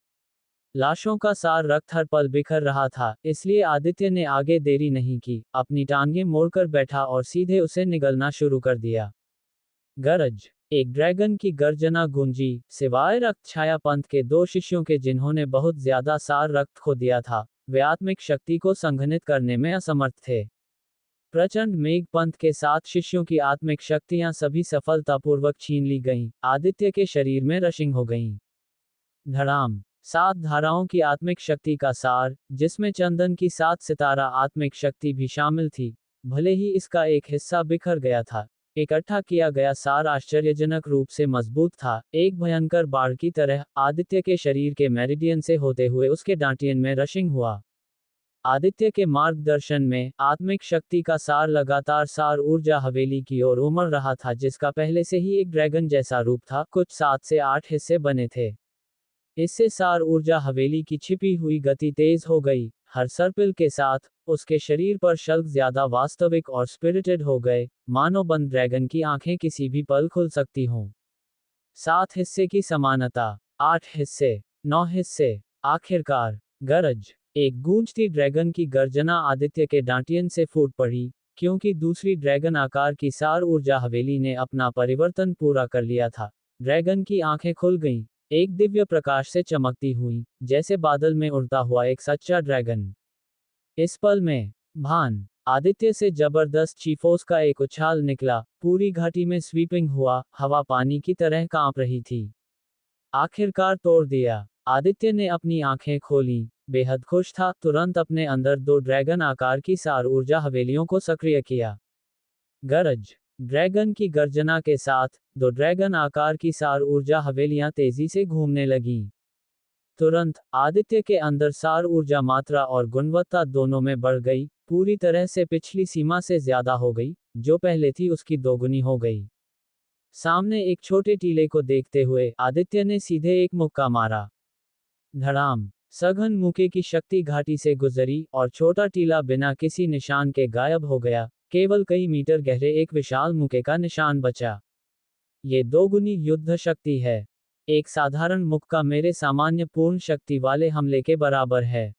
लाशों का सार रक्त हर पल बिखर रहा था, इसलिए आदित्य ने आगे देरी नहीं की, अपनी टांगें मोड़कर बैठा और सीधे उसे निगलना शुरू कर दिया। गरज। एक ड्रैगन की गर्जना गूंजी, सिवाय रक्त छाया पंथ के 2 शिष्यों के जिन्होंने बहुत ज्यादा सार रक्त खो दिया था, वे आत्मिक शक्ति को संघनित करने में असमर्थ थे। प्रचंड मेघ पंथ के 7 शिष्यों की आत्मिक शक्तियां सभी सफलतापूर्वक छीन ली गईं, आदित्य के शरीर में रशिंग हो गईं। धड़ाम। 7 धाराओं की आत्मिक शक्ति का सार, जिसमें चंदन की 7 सितारा आत्मिक शक्ति भी शामिल थी, भले ही इसका एक हिस्सा बिखर गया था, इकट्ठा किया गया सार आश्चर्यजनक रूप से मजबूत था। एक भयंकर बाढ़ की तरह, आदित्य के शरीर के मेरिडियन से होते हुए उसके डांटियन में रशिंग हुआ। आदित्य के मार्गदर्शन में, आत्मिक शक्ति का सार लगातार सार ऊर्जा हवेली की ओर उमड़ रहा था जिसका पहले से ही एक ड्रैगन जैसा रूप था। कुछ 7 से 8 हिस्से बने थे। इससे सार ऊर्जा हवेली की छिपी हुई गति तेज हो गई। हर सर्पिल के साथ उसके शरीर पर शल्क ज्यादा वास्तविक और स्पिरिटेड हो गए, मानो बंद ड्रैगन की आंखें किसी भी पल खुल सकती हों। 7 हिस्से की समानता, 8 हिस्से, 9 हिस्से। आखिरकार, गरज। एक गूंजती ड्रैगन की गर्जना आदित्य के डांटियन से फूट पड़ी, क्योंकि दूसरी ड्रैगन आकार की सार ऊर्जा हवेली ने अपना परिवर्तन पूरा कर लिया था। ड्रैगन की आंखें खुल गईं, एक दिव्य प्रकाश से चमकती हुई, जैसे बादल में उड़ता हुआ एक सच्चा ड्रैगन। इस पल में, भान, आदित्य से जबरदस्त चीफोर्स का एक उछाल निकला, पूरी घाटी में स्वीपिंग हुआ, हवा पानी की तरह कांप रही थी। आखिरकार तोड़ दिया। आदित्य ने अपनी आंखें खोलीं, बेहद खुश था, तुरंत अपने अंदर 2 ड्रैगन आकार की सार ऊर्जा हवेलियों को सक्रिय किया। गरज। ड्रैगन की गर्जना के साथ 2 ड्रैगन आकार की सार ऊर्जा हवेलियां तेजी से घूमने लगीं। तुरंत, आदित्य के अंदर सार ऊर्जा मात्रा और गुणवत्ता दोनों में बढ़ गई, पूरी तरह से पिछली सीमा से ज्यादा हो गई, जो पहले थी उसकी दोगुनी हो गई। सामने एक छोटे टीले को देखते हुए आदित्य ने सीधे एक मुक्का मारा। धड़ाम। सघन मुक्के की शक्ति घाटी से गुजरी और छोटा टीला बिना किसी निशान के गायब हो गया, केवल कई मीटर गहरे एक विशाल मुक्के का निशान बचा। ये दोगुनी युद्ध शक्ति है। एक साधारण मुक्का मेरे सामान्य पूर्ण शक्ति वाले हमले के बराबर है।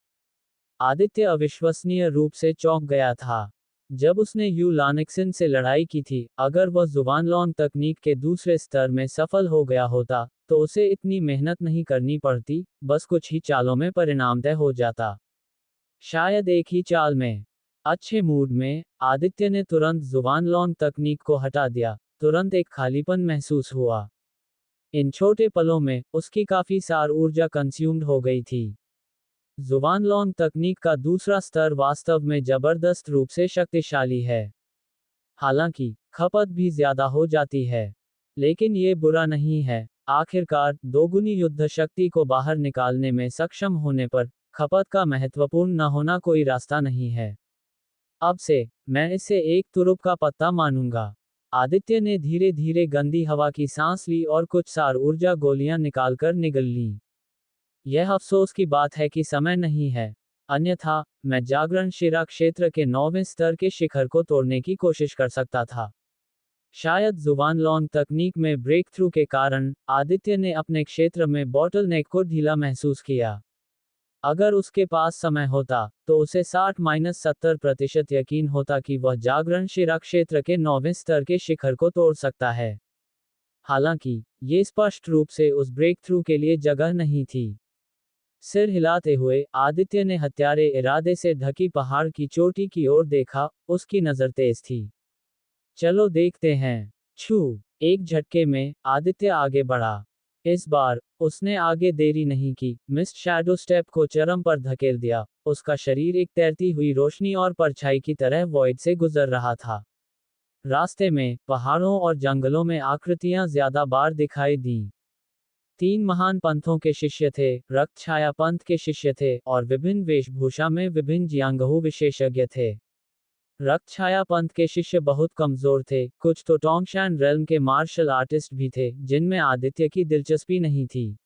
आदित्य अविश्वसनीय रूप से चौंक गया था। जब उसने यू लानिक्सन से लड़ाई की थी, अगर वह जुबानलॉन्ग तकनीक के दूसरे स्तर में सफल हो गया होता, तो उसे इतनी मेहनत नहीं करनी पड़ती, बस कुछ ही चालों में परिणाम तय हो जाता। शायद एक ही चाल में। अच्छे मूड में, आदित्य ने तुरंत जुबानलॉन्ग तकनीक को हटा दिया, तुरंत एक खालीपन महसूस हुआ। इन छोटे पलों में, उसकी काफी सार ऊर्जा कंज्यूम्ड हो गई थी। जुबानलॉन्ग तकनीक का दूसरा स्तर वास्तव में जबरदस्त रूप से शक्तिशाली है। हालांकि, खपत भी ज्यादा हो जाती है। लेकिन ये बुरा नहीं है। आखिरकार, दोगुनी युद्ध शक्ति को बाहर निकालने में सक्षम होने पर, खपत का महत्वपूर्ण न होना कोई रास्ता नहीं है। अब से, मैं इसे एक तुरुप का पत्ता मानूंगा। आदित्य ने धीरे धीरे गंदी हवा की सांस ली और कुछ सार ऊर्जा गोलियां निकालकर निगल लीं। यह अफसोस की बात है कि समय नहीं है। अन्यथा, मैं जागरण शिरा क्षेत्र के 9वें स्तर के शिखर को तोड़ने की कोशिश कर सकता था। शायद जुबानलॉन्ग तकनीक में ब्रेक थ्रू के कारण, आदित्य ने अपने क्षेत्र में बॉटलनेक को ढीला महसूस किया। अगर उसके पास समय होता, तो उसे 60-70% यकीन होता कि वह जागरण शिरा क्षेत्र के 9वें स्तर के शिखर को तोड़ सकता है। हालांकि, ये स्पष्ट रूप से उस ब्रेक थ्रू के लिए जगह नहीं थी। सिर हिलाते हुए, आदित्य ने हत्यारे इरादे से ढकी पहाड़ की चोटी की ओर देखा, उसकी नजर तेज थी। चलो देखते हैं। छू! एक झटके में, आदित्य आगे बढ़ा। इस बार, उसने आगे देरी नहीं की, मिस्ट शैडो स्टेप को चरम पर धकेल दिया, उसका शरीर एक तैरती हुई रोशनी और परछाई की तरह वॉइड से गुजर रहा था। रास्ते में, पहाड़ों और जंगलों में आकृतियां ज्यादा बार दिखाई दीं। 3 महान पंथों के शिष्य थे, रक्त छाया पंथ के शिष्य थे, और विभिन्न वेशभूषा में विभिन्न जियांगहू विशेषज्ञ थे। रक्त छाया पंथ के शिष्य बहुत कमजोर थे, कुछ तो टोंगशान रेल्म के मार्शल आर्टिस्ट भी थे, जिनमें आदित्य की दिलचस्पी नहीं थी।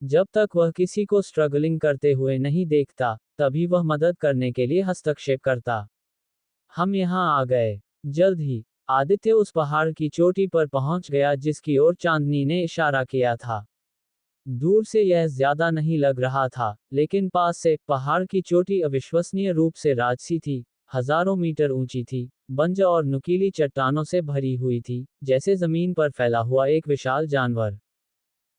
जब तक वह किसी को स्ट्रगलिंग करते हुए नहीं देखता, तभी वह मदद करने के लिए हस्तक्षेप करता। हम यहाँ आ गए। जल्द ही, आदित्य उस पहाड़ की चोटी पर पहुंच गया जिसकी ओर चांदनी ने इशारा किया था। दूर से यह ज्यादा नहीं लग रहा था, लेकिन पास से, पहाड़ की चोटी अविश्वसनीय रूप से राजसी थी, हजारों मीटर ऊंची थी, बंजर और नुकीली चट्टानों से भरी हुई थी, जैसे जमीन पर फैला हुआ एक विशाल जानवर।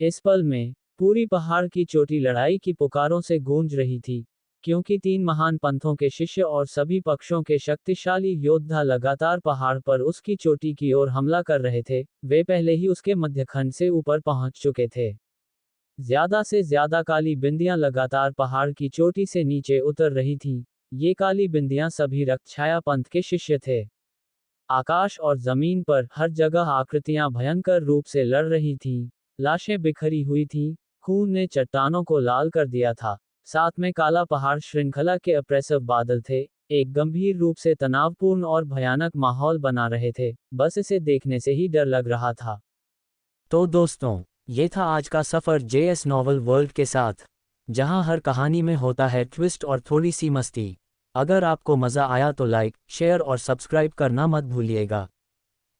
इस पल में, पूरी पहाड़ की चोटी लड़ाई की पुकारों से गूंज रही थी, क्योंकि 3 महान पंथों के शिष्य और सभी पक्षों के शक्तिशाली योद्धा लगातार पहाड़ पर उसकी चोटी की ओर हमला कर रहे थे, वे पहले ही उसके मध्यखंड से ऊपर पहुंच चुके थे। ज्यादा से ज्यादा काली बिंदियां लगातार पहाड़ की चोटी से नीचे उतर रही थीं। ये काली बिंदियां सभी रक्तछाया पंथ के शिष्य थे। आकाश और जमीन पर हर जगह आकृतियां भयंकर रूप से लड़ रही थीं। लाशें बिखरी हुई थीं, खून ने चट्टानों को लाल कर दिया था। साथ में काला पहाड़ श्रृंखला के अप्रेसिव बादल थे, एक गंभीर रूप से तनावपूर्ण और भयानक माहौल बना रहे थे, बस इसे देखने से ही डर लग रहा था। तो दोस्तों, ये था आज का सफर जेएस नॉवल वर्ल्ड के साथ। जहां हर कहानी में होता है ट्विस्ट और थोड़ी सी मस्ती। अगर आपको मज़ा आया तो लाइक, शेयर और सब्सक्राइब करना मत भूलिएगा।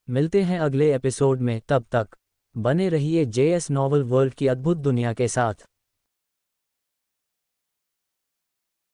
मिलते हैं अगले एपिसोड में, तब तक बने रहिए जेएस नॉवल वर्ल्ड की अद्भुत दुनिया के साथ।